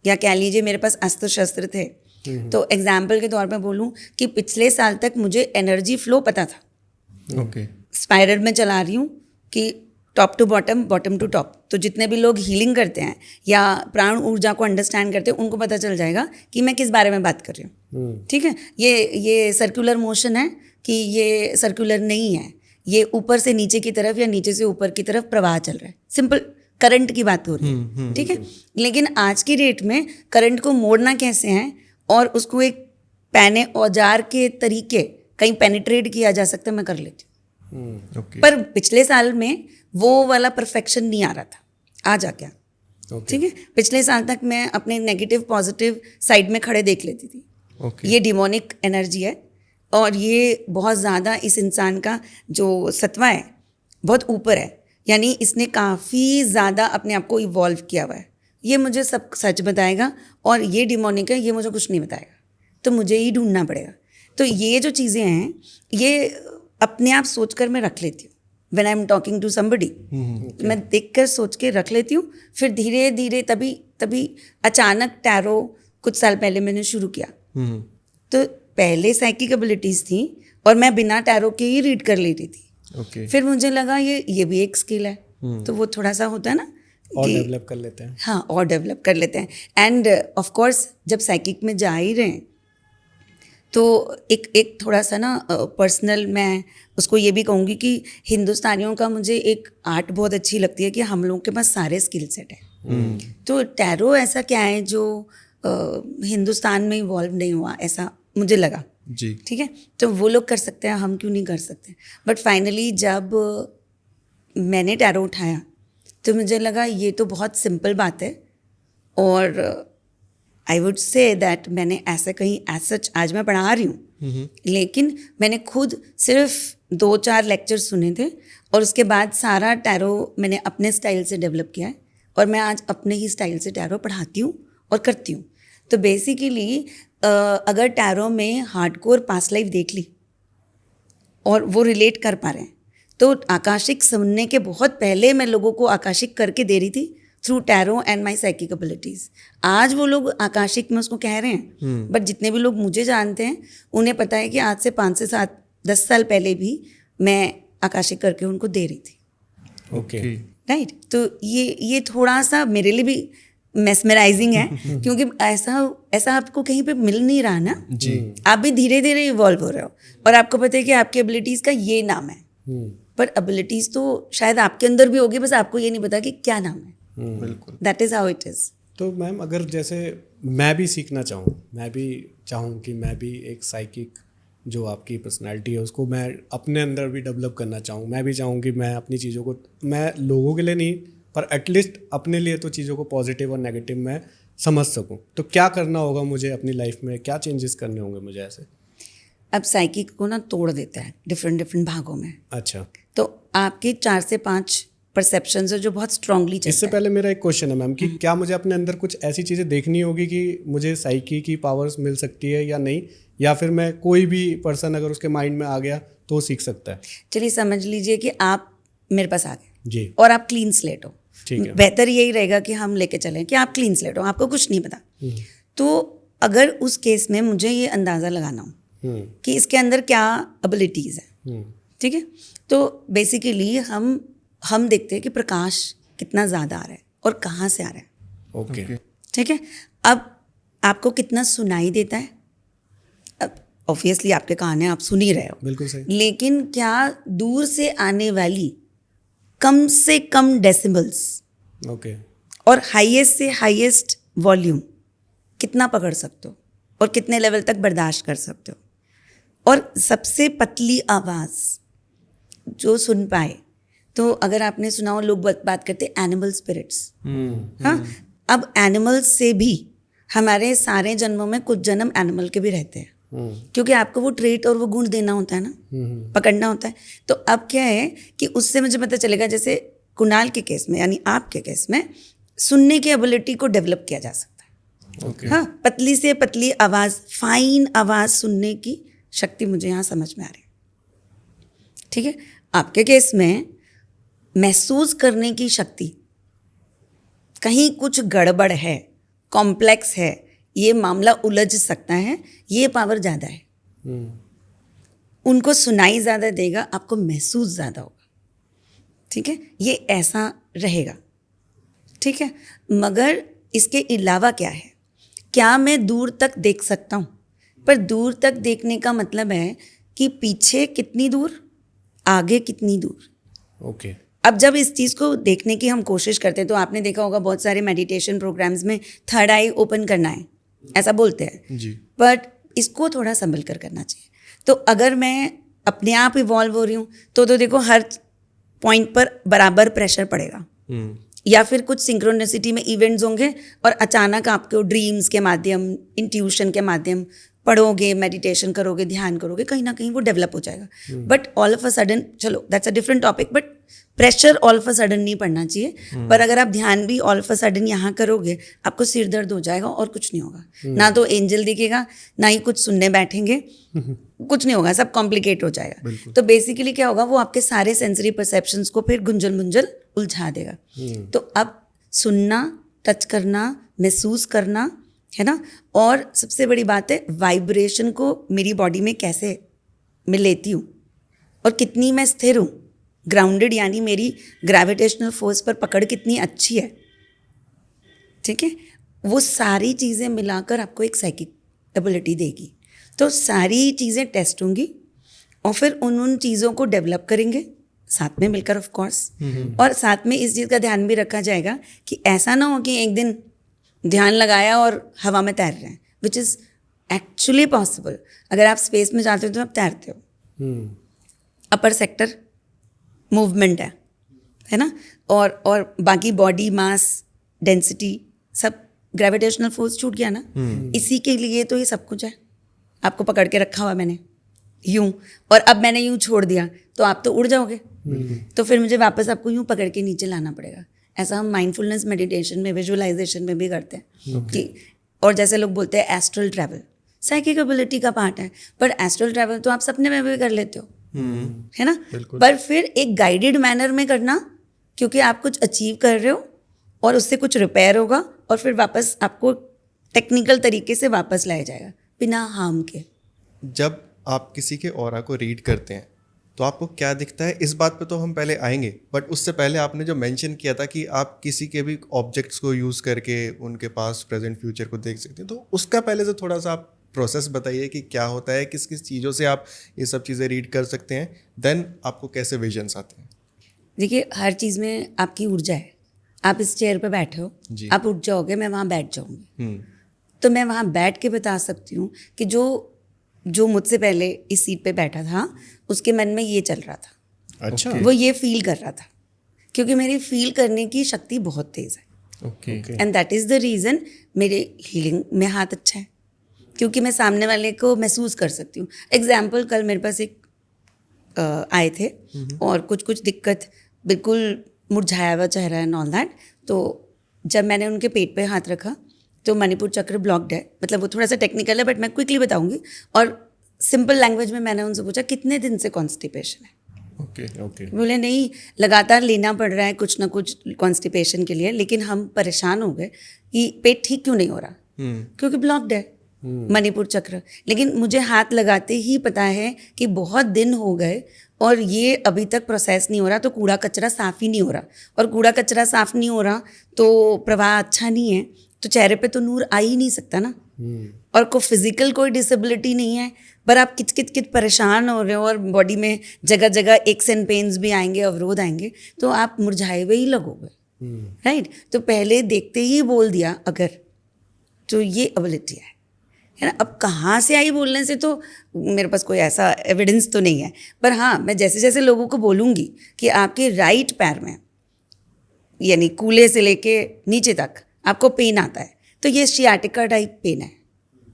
या कह लीजिए मेरे पास अस्त्र शस्त्र थे, तो एग्जाम्पल के तौर पर बोलूँ कि पिछले साल तक मुझे एनर्जी फ्लो पता था। स्पाइरल में चला रही हूँ कि top to bottom, bottom to top. तो जितने भी लोग हीलिंग करते हैं या प्राण ऊर्जा को अंडरस्टैंड करते हैं, उनको पता चल जाएगा कि मैं किस बारे में बात कर रही हूँ, ठीक है? ये सर्कुलर मोशन है कि ये सर्कुलर नहीं है, ये ऊपर से नीचे की तरफ या नीचे से ऊपर की तरफ प्रवाह चल रहा है। सिंपल करंट की बात हो रही है, ठीक है? लेकिन आज की डेट में करंट को मोड़ना कैसे है और उसको एक पैने औजार के तरीके कहीं पेनिट्रेट किया जा सकता है, मैं कर लेती हूँ। पर पिछले साल में वो वाला परफेक्शन नहीं आ रहा था, आज आ गया, ठीक है? पिछले साल तक मैं अपने नेगेटिव पॉजिटिव साइड में खड़े देख लेती थी। ये डिमोनिक एनर्जी है, और ये बहुत ज़्यादा इस इंसान का जो सत्वा है बहुत ऊपर है, यानी इसने काफ़ी ज़्यादा अपने आप को इवॉल्व किया हुआ है। ये मुझे सब सच बताएगा और ये डिमोनिक है, ये मुझे कुछ नहीं बताएगा, तो मुझे ही ढूंढना पड़ेगा। तो ये जो चीज़ें हैं ये अपने आप सोच कर मैं रख लेती हूँ। When I am talking to somebody मैं देख कर सोच के रख लेती हूँ। फिर धीरे धीरे तभी अचानक टैरो कुछ साल पहले मैंने शुरू किया। तो पहले साइकिक एबिलिटीज़ थी और मैं बिना टैरो के ही रीड कर लेती थी। ओके। फिर मुझे लगा ये भी एक स्किल है, तो वो थोड़ा सा होता है ना और कि डेवलप कर लेते हैं। हाँ, और डेवलप कर लेते हैं। एंड ऑफ कोर्स जब साइकिक में जा ही रहे हैं तो एक थोड़ा सा ना पर्सनल मैं उसको ये भी कहूँगी कि हिंदुस्तानियों का मुझे एक आर्ट बहुत अच्छी लगती है कि हम लोगों के पास सारे स्किल सेट है। तो टैरो ऐसा क्या है जो हिंदुस्तान में इवॉल्व नहीं हुआ, ऐसा मुझे लगा। जी। ठीक है, तो वो लोग कर सकते हैं, हम क्यों नहीं कर सकते। बट फाइनली जब मैंने टैरो उठाया तो मुझे लगा ये तो बहुत सिंपल बात है और आई वुड से दैट मैंने ऐसे कहीं एज सच आज मैं पढ़ा रही हूँ, लेकिन मैंने खुद सिर्फ 2-4 लेक्चर सुने थे और उसके बाद सारा टैरो मैंने अपने स्टाइल से डेवलप किया है और मैं आज अपने ही स्टाइल से टैरो पढ़ाती हूँ और करती हूँ। तो बेसिकली अगर टैरो में हार्डकोर पास्ट लाइफ देख ली और वो रिलेट कर पा रहे हैं तो आकाशिक सुनने के बहुत पहले मैं लोगों को आकाशिक करके दे रही थी through tarot and my psychic abilities. आज वो लोग आकाशिक में उसको कह रहे हैं, बट जितने भी लोग मुझे जानते हैं उन्हें पता है कि आज से 5 से 10 साल पहले भी मैं आकाशिक करके उनको दे रही थी। ओके। राइट। तो ये थोड़ा सा मेरे लिए भी मेस्मराइजिंग है क्योंकि ऐसा आपको कहीं पे मिल नहीं रहा ना। जी। आप भी धीरे धीरे इवॉल्व हो रहे हो और आपको पता है कि आपकी एबिलिटीज़ का ये नाम है, पर एबिलिटीज़ तो शायद आपके अंदर भी होगी, बस आपको ये नहीं पता कि क्या नाम है। बिल्कुल। That is how it is. तो मैम अगर जैसे मैं भी सीखना चाहूँ, मैं भी चाहूँ कि मैं भी एक साइकिक जो आपकी पर्सनालिटी है उसको मैं अपने अंदर भी डेवलप करना चाहूँ, मैं भी चाहूँ कि मैं अपनी चीज़ों को, मैं लोगों के लिए नहीं पर एटलीस्ट अपने लिए तो चीज़ों को पॉजिटिव और नेगेटिव में समझ सकूँ, तो क्या करना होगा मुझे अपनी लाइफ में, क्या चेंजेस करने होंगे मुझे ऐसे? अब साइकिक को ना तोड़ देता है डिफरेंट भागों में। अच्छा। तो आपके 4 से 5 परसेप्शंस है जो बहुत स्ट्रांगली चलता है। इससे पहले मेरा एक क्वेश्चन है मैम कि क्या मुझे अपने अंदर कुछ ऐसी चीज़ें देखनी होगी कि मुझे साइकी की पावर्स मिल सकती है या नहीं, या फिर मैं कोई भी पर्सन अगर उसके माइंड में आ गया तो वो सीख सकता है? चलिए समझ लीजिए कि आप मेरे पास आ गए जी। और आप क्लीन स्लेट हो। ठीक है। बेहतर यही रहेगा कि हम लेके चलें कि आप क्लीन स्लेट हो, आपको कुछ नहीं पता। तो अगर उस केस में मुझे ये अंदाज़ा लगाना हो कि इसके अंदर क्या एबिलिटीज़ है, ठीक है, तो बेसिकली हम देखते हैं कि प्रकाश कितना ज़्यादा आ रहा है और कहाँ से आ रहा है। ओके। ठीक है। अब आपको कितना सुनाई देता है, अब ऑब्वियसली आपके कान हैं, आप सुन ही रहे हो, बिल्कुल सही। लेकिन क्या दूर से आने वाली कम से कम डेसिबल्स ओके। और हाईएस्ट से हाईएस्ट वॉल्यूम कितना पकड़ सकते हो और कितने लेवल तक बर्दाश्त कर सकते हो, और सबसे पतली आवाज़ जो सुन पाए। तो अगर आपने सुना हो, लोग बात करते एनिमल स्पिरिट्स। हाँ, अब एनिमल्स से भी हमारे सारे जन्मों में कुछ जन्म एनिमल के भी रहते हैं, क्योंकि आपको वो ट्रेट और वो गुण देना होता है ना, पकड़ना होता है। तो अब क्या है कि उससे मुझे पता चलेगा, जैसे कुणाल के केस में यानी आपके केस में सुनने की एबिलिटी को डेवलप किया जा सकता है। ओके। हाँ, पतली से पतली आवाज़, फाइन आवाज़ सुनने की शक्ति मुझे यहाँ समझ में आ रही है। ठीक है। आपके केस में महसूस करने की शक्ति, कहीं कुछ गड़बड़ है, कॉम्प्लेक्स है, ये मामला उलझ सकता है, ये पावर ज़्यादा है। उनको सुनाई ज़्यादा देगा, आपको महसूस ज़्यादा होगा। ठीक है, ये ऐसा रहेगा। ठीक है, मगर इसके अलावा क्या है, क्या मैं दूर तक देख सकता हूँ? पर दूर तक देखने का मतलब है कि पीछे कितनी दूर, आगे कितनी दूर। ओके। अब जब इस चीज़ को देखने की हम कोशिश करते हैं, तो आपने देखा होगा बहुत सारे मेडिटेशन प्रोग्राम्स में थर्ड आई ओपन करना है, ऐसा बोलते हैं जी। बट इसको थोड़ा संभल कर करना चाहिए। तो अगर मैं अपने आप इवॉल्व हो रही हूँ तो देखो हर पॉइंट पर बराबर प्रेशर पड़ेगा, या फिर कुछ सिंक्रोनिसिटी में इवेंट्स होंगे और अचानक आपको ड्रीम्स के माध्यम, इंट्यूशन के माध्यम पढ़ोगे, मेडिटेशन करोगे, ध्यान करोगे, कहीं ना कहीं वो डेवलप हो जाएगा। But all of a sudden, चलो that's a different topic, but pressure all of a sudden नहीं पड़ना चाहिए। पर अगर आप ध्यान भी ऑल ऑफ अ सडन यहाँ करोगे, आपको सिर दर्द हो जाएगा और कुछ नहीं होगा। ना तो एंजल दिखेगा, ना ही कुछ सुनने बैठेंगे, कुछ नहीं होगा, सब कॉम्प्लिकेट हो जाएगा। तो बेसिकली क्या होगा, वो आपके सारे सेंसरी परसेप्शंस को फिर गुंजल मुंजल उलझा देगा। तो अब सुनना, टच करना, महसूस करना, है ना। और सबसे बड़ी बात है, वाइब्रेशन को मेरी बॉडी में कैसे मैं लेती हूँ और कितनी मैं स्थिर हूँ, ग्राउंडेड, यानी मेरी ग्रेविटेशनल फोर्स पर पकड़ कितनी अच्छी है, ठीक है। वो सारी चीज़ें मिलाकर आपको एक साइकिक एबिलिटी देगी। तो सारी चीज़ें टेस्ट होंगी और फिर उन चीज़ों को डेवलप करेंगे साथ में मिलकर, ऑफ कोर्स। और साथ में इस चीज़ का ध्यान भी रखा जाएगा कि ऐसा ना हो कि एक दिन ध्यान लगाया और हवा में तैर रहे हैं, विच इज़ एक्चुअली पॉसिबल। अगर आप स्पेस में जाते हो तो आप तैरते हो, अपर सेक्टर मूवमेंट है ना। और बाकी बॉडी मास डेंसिटी सब ग्रेविटेशनल फोर्स छूट गया ना। इसी के लिए तो ये सब कुछ है, आपको पकड़ के रखा हुआ मैंने यूं, और अब मैंने यूं छोड़ दिया तो आप तो उड़ जाओगे। तो फिर मुझे वापस आपको यूं पकड़ के नीचे लाना पड़ेगा। ऐसा हम माइंडफुलनेस मेडिटेशन में, विजुअलाइजेशन में भी करते हैं कि, और जैसे लोग बोलते हैं एस्ट्रल ट्रैवल साइकिक एबिलिटी का पार्ट है, पर एस्ट्रल ट्रैवल तो आप सपने में भी कर लेते हो, है ना। पर फिर एक गाइडेड मैनर में करना, क्योंकि आप कुछ अचीव कर रहे हो और उससे कुछ रिपेयर होगा और फिर वापस आपको टेक्निकल तरीके से वापस लाया जाएगा बिना हार्म के। जब आप किसी के ऑरा को रीड करते हैं तो आपको क्या दिखता है, इस बात पे तो हम पहले आएंगे, बट उससे पहले आपने जो मेंशन किया था कि आप किसी के भी ऑब्जेक्ट्स को यूज़ करके उनके पास प्रेजेंट फ्यूचर को देख सकते हैं, तो उसका पहले से थोड़ा सा आप प्रोसेस बताइए कि क्या होता है, किस किस चीज़ों से आप ये सब चीज़ें रीड कर सकते हैं, देन आपको कैसे विजन्स आते हैं। देखिए, हर चीज़ में आपकी ऊर्जा है। आप इस चेयर पर बैठे हो, आप उठ जाओगे, मैं वहाँ बैठ जाऊँगी, तो मैं वहाँ बैठ के बता सकती हूँ कि जो मुझसे पहले इस सीट पे बैठा था उसके मन में ये चल रहा था। अच्छा। वो ये फील कर रहा था, क्योंकि मेरी फील करने की शक्ति बहुत तेज़ है। Okay. And that is the reason मेरे हीलिंग में हाथ अच्छा है, क्योंकि मैं सामने वाले को महसूस कर सकती हूँ। एग्जाम्पल, कल मेरे पास एक आए थे और कुछ दिक्कत, बिल्कुल मुरझाया हुआ चेहरा एंड ऑल दैट। तो जब मैंने उनके पेट पे हाथ रखा तो मणिपुर चक्र ब्लॉक्ड है, मतलब वो थोड़ा सा टेक्निकल है बट मैं क्विकली बताऊंगी। और सिंपल लैंग्वेज में मैंने उनसे पूछा कितने दिन से कॉन्स्टिपेशन है। ओके। बोले नहीं, लगातार लेना पड़ रहा है कुछ ना कुछ कॉन्स्टिपेशन के लिए, लेकिन हम परेशान हो गए कि पेट ठीक क्यों नहीं हो रहा, क्योंकि ब्लॉक्ड है मणिपुर चक्र। लेकिन मुझे हाथ लगाते ही पता है कि बहुत दिन हो गए और ये अभी तक प्रोसेस नहीं हो रहा, तो कूड़ा कचरा साफ़ ही नहीं हो रहा, और कूड़ा कचरा साफ़ नहीं हो रहा तो प्रवाह अच्छा नहीं है, तो चेहरे पे तो नूर आ ही नहीं सकता ना। और फिजिकल कोई डिसेबिलिटी नहीं है, पर आप किच परेशान हो रहे हो और बॉडी में जगह जगह एक्स एंड पेन्स भी आएंगे, अवरोध आएंगे, तो आप मुरझाए हुए ही लगोगे, राइट। तो पहले देखते ही बोल दिया अगर, तो ये एबिलिटी है ना। अब कहाँ से आई बोलने से तो मेरे पास कोई ऐसा एविडेंस तो नहीं है, पर हाँ, मैं जैसे जैसे लोगों को बोलूँगी कि आपके राइट पैर में, यानी कूल्हे से लेके नीचे तक आपको पेन आता है, तो ये शियाटिका टाइप पेन है,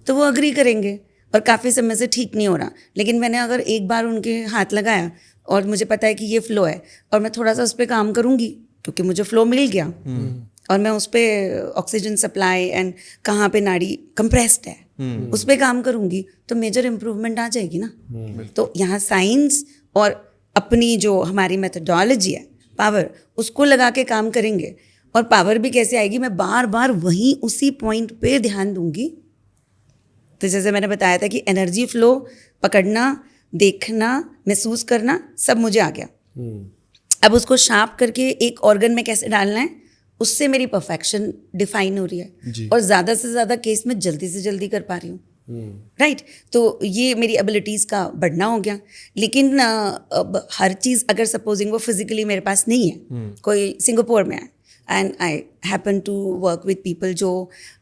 तो वो अग्री करेंगे। और काफ़ी समय से ठीक नहीं हो रहा, लेकिन मैंने अगर एक बार उनके हाथ लगाया और मुझे पता है कि ये फ्लो है और मैं थोड़ा सा उस पर काम करूँगी, क्योंकि मुझे फ्लो मिल गया और मैं उस पर ऑक्सीजन सप्लाई एंड कहाँ पे नाड़ी कंप्रेस्ड है उस पर काम करूँगी, तो मेजर इम्प्रूवमेंट आ जाएगी ना। तो यहाँ साइंस और अपनी जो हमारी मेथडोलॉजी है, पावर, उसको लगा के काम करेंगे। और पावर भी कैसे आएगी, मैं बार बार वहीं उसी पॉइंट पे ध्यान दूंगी। तो जैसे मैंने बताया था कि एनर्जी फ्लो पकड़ना, देखना, महसूस करना, सब मुझे आ गया। अब उसको शार्प करके एक ऑर्गन में कैसे डालना है, उससे मेरी परफेक्शन डिफाइन हो रही है और ज़्यादा से ज़्यादा केस में जल्दी से जल्दी कर पा रही हूँ, राइट। तो ये मेरी एबिलिटीज़ का बढ़ना हो गया। लेकिन अब हर चीज़ अगर सपोजिंग वो फिजिकली मेरे पास नहीं है, कोई सिंगापुर में है and I happen to work with people जो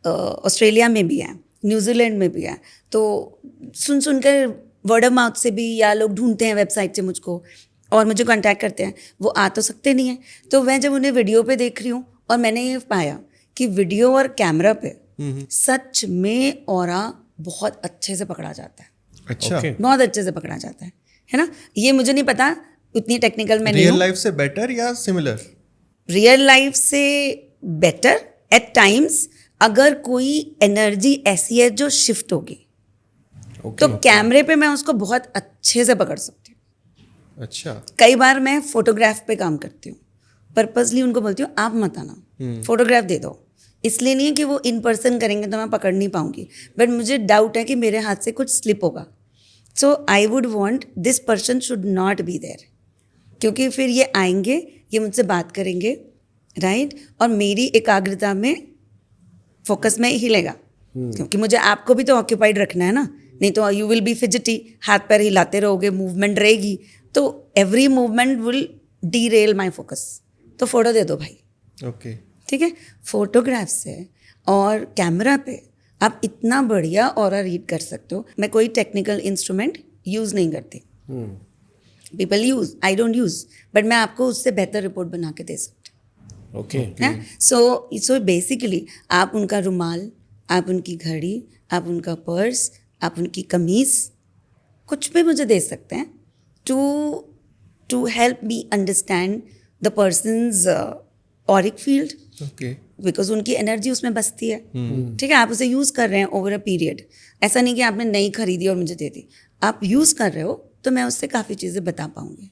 ऑस्ट्रेलिया में भी हैं, न्यूजीलैंड में भी हैं, तो सुनकर वर्ड ऑफ माउथ से भी, या लोग ढूंढते हैं वेबसाइट से मुझको और मुझे कांटेक्ट करते हैं, वो आ तो सकते नहीं हैं। तो मैं जब उन्हें वीडियो पे देख रही हूँ और मैंने ये पाया कि वीडियो और कैमरा पे सच में ऑरा बहुत अच्छे से पकड़ा जाता है, अच्छा, Okay. बहुत अच्छे से पकड़ा जाता है ना। ये मुझे नहीं पता, उतनी टेक्निकल मैं नहीं रियल हूँ। लाइफ से बेटर या सिमिलर? रियल लाइफ से बेटर एट टाइम्स, अगर कोई एनर्जी ऐसी है जो शिफ्ट होगी तो कैमरे पे मैं उसको बहुत अच्छे से पकड़ सकती हूँ। अच्छा, कई बार मैं फोटोग्राफ पे काम करती हूँ, पर्पसली उनको बोलती हूँ आप मत आना, फोटोग्राफ दे दो। इसलिए नहीं है कि वो इन पर्सन करेंगे तो मैं पकड़ नहीं पाऊंगी, बट मुझे डाउट है कि मेरे हाथ से कुछ स्लिप होगा। So I would want this person should not be there, क्योंकि फिर ये आएंगे, ये मुझसे बात करेंगे, राइट, और मेरी एकाग्रता में, फोकस में हिलेगा, क्योंकि मुझे आपको भी तो ऑक्यूपाइड रखना है ना, नहीं तो यू विल बी फिजिटी, हाथ पैर हिलाते रहोगे, मूवमेंट रहेगी, तो every movement will derail my focus. तो फोटो दे दो भाई, ओके, ठीक है। फोटोग्राफ से और कैमरा पे आप इतना बढ़िया ऑरा रीड कर सकते हो। मैं कोई टेक्निकल इंस्ट्रूमेंट यूज़ नहीं करती, people use, I don't use, but मैं आपको उससे बेहतर रिपोर्ट बना के दे सकती हूँ। ओके। सो बेसिकली आप उनका रुमाल, आप उनकी घड़ी, आप उनका पर्स, आप उनकी कमीज़, कुछ भी मुझे दे सकते हैं to help me understand the persons auric field, okay, because उनकी एनर्जी उसमें बसती है, ठीक है। आप उसे यूज़ कर रहे हैं ओवर अ पीरियड, ऐसा नहीं कि आपने नई खरीदी और मुझे दे दी, आप यूज़ कर रहे हो तो मैं उससे काफ़ी चीज़ें बता पाऊँगी।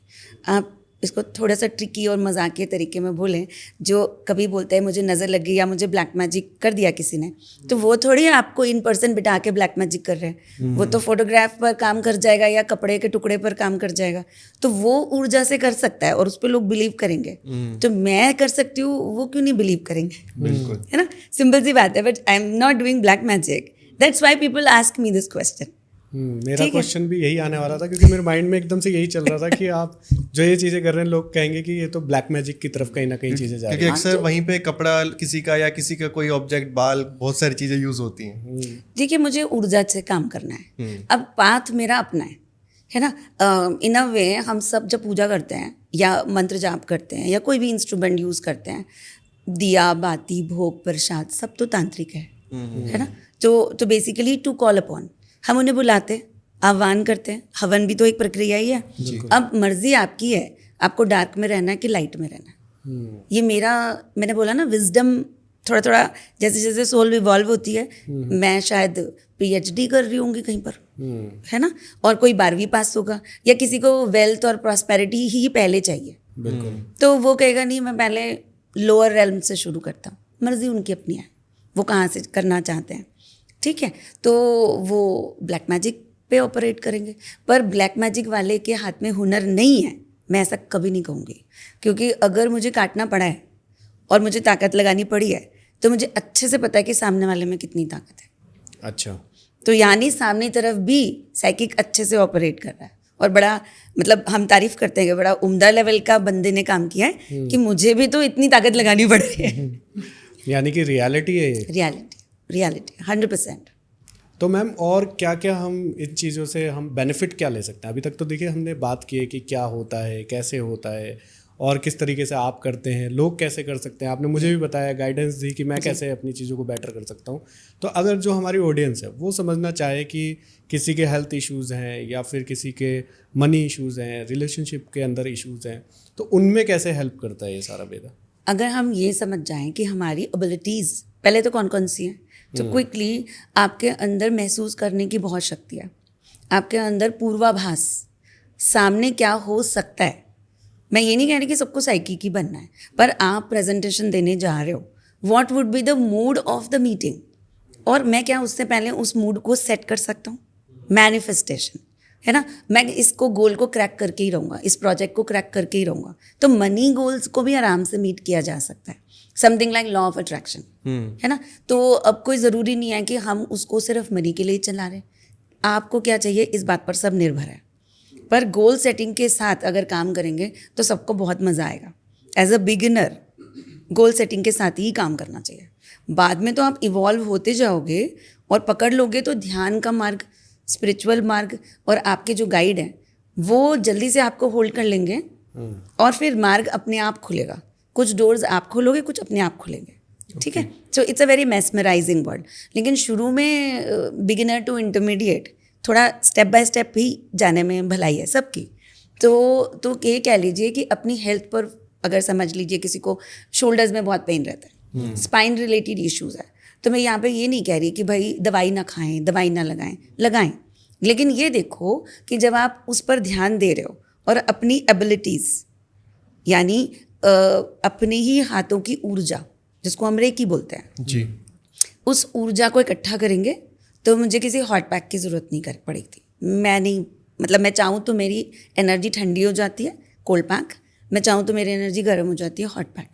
आप इसको थोड़ा सा ट्रिकी और मजाकिया तरीके में बोलें, जो कभी बोलते हैं मुझे नज़र लग गई या मुझे ब्लैक मैजिक कर दिया किसी ने, तो वो थोड़ी आपको इन पर्सन बिठा के ब्लैक मैजिक कर रहे हैं, वो तो फोटोग्राफ पर काम कर जाएगा या कपड़े के टुकड़े पर काम कर जाएगा, तो वो ऊर्जा से कर सकता है और उस पर लोग बिलीव करेंगे। तो मैं कर सकती हूँ, वो क्यों नहीं बिलीव करेंगे? बिल्कुल, है ना, सिंपल सी बात है। But I am not doing black magic, that's why people ask me this question. मेरा क्वेश्चन भी यही आने वाला था, क्योंकि मेरे माइंड में एकदम से यही चल रहा था कि आप जो ये चीज़ें कर रहे हैं, लोग कहेंगे कि ये तो ब्लैक मैजिक की तरफ कहीं ना कहीं चीज़ें जा रही क्योंकि हैं। अक्सर वहीं पे कपड़ा किसी का या किसी का कोई ऑब्जेक्ट, बाल, बहुत सारी चीजें यूज होती हैं। देखिए, मुझे ऊर्जा से काम करना है, अब पाथ मेरा अपना है ना। इन अ वे हम सब जब पूजा करते हैं या मंत्र जाप करते हैं या कोई भी इंस्ट्रूमेंट यूज़ करते हैं, दिया बाती भोग प्रसाद सब तो तांत्रिक है ना। तो बेसिकली टू कॉल अपॉन, हम उन्हें बुलाते, आह्वान करते हैं, हवन भी तो एक प्रक्रिया ही है। अब मर्जी आपकी है, आपको डार्क में रहना है कि लाइट में रहना है। ये मैंने बोला ना, विजडम थोड़ा थोड़ा जैसे जैसे सोल इवॉल्व होती है। मैं शायद PhD कर रही होंगी कहीं पर, है ना, और कोई 12वीं पास होगा, या किसी को वेल्थ और प्रॉस्पेरिटी ही पहले चाहिए, बिल्कुल, तो वो कहेगा नहीं मैं पहले लोअर रेल्म से शुरू करता हूँ। मर्जी उनकी अपनी है, वो कहाँ से करना चाहते हैं, ठीक है। तो वो ब्लैक मैजिक पे ऑपरेट करेंगे, पर ब्लैक मैजिक वाले के हाथ में हुनर नहीं है, मैं ऐसा कभी नहीं कहूँगी, क्योंकि अगर मुझे काटना पड़ा है और मुझे ताकत लगानी पड़ी है तो मुझे अच्छे से पता है कि सामने वाले में कितनी ताकत है। अच्छा, तो यानी सामने तरफ भी साइकिक अच्छे से ऑपरेट कर रहा है, और बड़ा मतलब हम तारीफ करते हैं कि बड़ा उम्दा लेवल का बंदे ने काम किया है कि मुझे भी तो इतनी ताकत लगानी पड़ रही है। यानी कि रियलिटी है ये। रियलिटी 100%। तो मैम, और क्या क्या हम इन चीज़ों से हम बेनिफिट क्या ले सकते हैं? अभी तक तो देखिए हमने बात की है कि क्या होता है, कैसे होता है, और किस तरीके से आप करते हैं, लोग कैसे कर सकते हैं। आपने मुझे भी बताया, गाइडेंस दी कि मैं कैसे अपनी चीज़ों को बेटर कर सकता हूँ। तो अगर जो हमारी ऑडियंस है वो समझना चाहे कि किसी के हेल्थ इश्यूज़ हैं या फिर किसी के मनी इश्यूज़ हैं, रिलेशनशिप के अंदर इश्यूज़ हैं, तो उनमें कैसे हेल्प करता है ये सारा वेदा? अगर हम ये समझ जाएं कि हमारी एबिलिटीज़ पहले तो कौन कौन सी हैं, तो क्विकली आपके अंदर महसूस करने की बहुत शक्ति है, आपके अंदर पूर्वाभास, सामने क्या हो सकता है। मैं ये नहीं कह रही कि सबको साइकिक ही बनना है, पर आप प्रेजेंटेशन देने जा रहे हो, what would be the mood off the meeting, और मैं क्या उससे पहले उस मूड को सेट कर सकता हूँ। मैनिफेस्टेशन है ना, मैं इसको गोल को क्रैक करके ही रहूँगा, इस प्रोजेक्ट को क्रैक करके ही रहूँगा, तो मनी गोल्स को भी आराम से मीट किया जा सकता है। Something like law of attraction, है ना। तो अब कोई ज़रूरी नहीं है कि हम उसको सिर्फ मनी के लिए ही चला रहे, आपको क्या चाहिए इस बात पर सब निर्भर है। पर गोल सेटिंग के साथ अगर काम करेंगे तो सबको बहुत मज़ा आएगा। As a beginner goal setting के साथ ही काम करना चाहिए, बाद में तो आप इवॉल्व होते जाओगे और पकड़ लोगे तो ध्यान का मार्ग, स्पिरिचुअल मार्ग और आपके जो गाइड हैं वो जल्दी से आपको होल्ड कर लेंगे और फिर मार्ग अपने आप खुलेगा। कुछ डोर्स आप खोलोगे, कुछ अपने आप खुलेंगे। ठीक है. So it's a very mesmerising word. लेकिन शुरू में बिगिनर टू इंटरमीडिएट थोड़ा स्टेप बाय स्टेप ही जाने में भलाई है सबकी. तो ये कह लीजिए कि अपनी हेल्थ पर अगर समझ लीजिए किसी को शोल्डर्स में बहुत पेन रहता है, स्पाइन रिलेटेड इश्यूज है, तो मैं यहाँ पे ये नहीं कह रही कि भाई दवाई ना खाएं, दवाई ना लगाएं. लेकिन ये देखो कि जब आप उस पर ध्यान दे रहे हो और अपनी एबिलिटीज़ यानी अपने ही हाथों की ऊर्जा, जिसको हम रेकी बोलते हैं जी, उस ऊर्जा को इकट्ठा करेंगे, तो मुझे किसी हॉट पैक की ज़रूरत नहीं कर पड़ेगी. मैं नहीं, मतलब मैं चाहूँ तो मेरी एनर्जी ठंडी हो जाती है, कोल्ड पैक. मैं चाहूँ तो मेरी एनर्जी गर्म हो जाती है, हॉट पैक.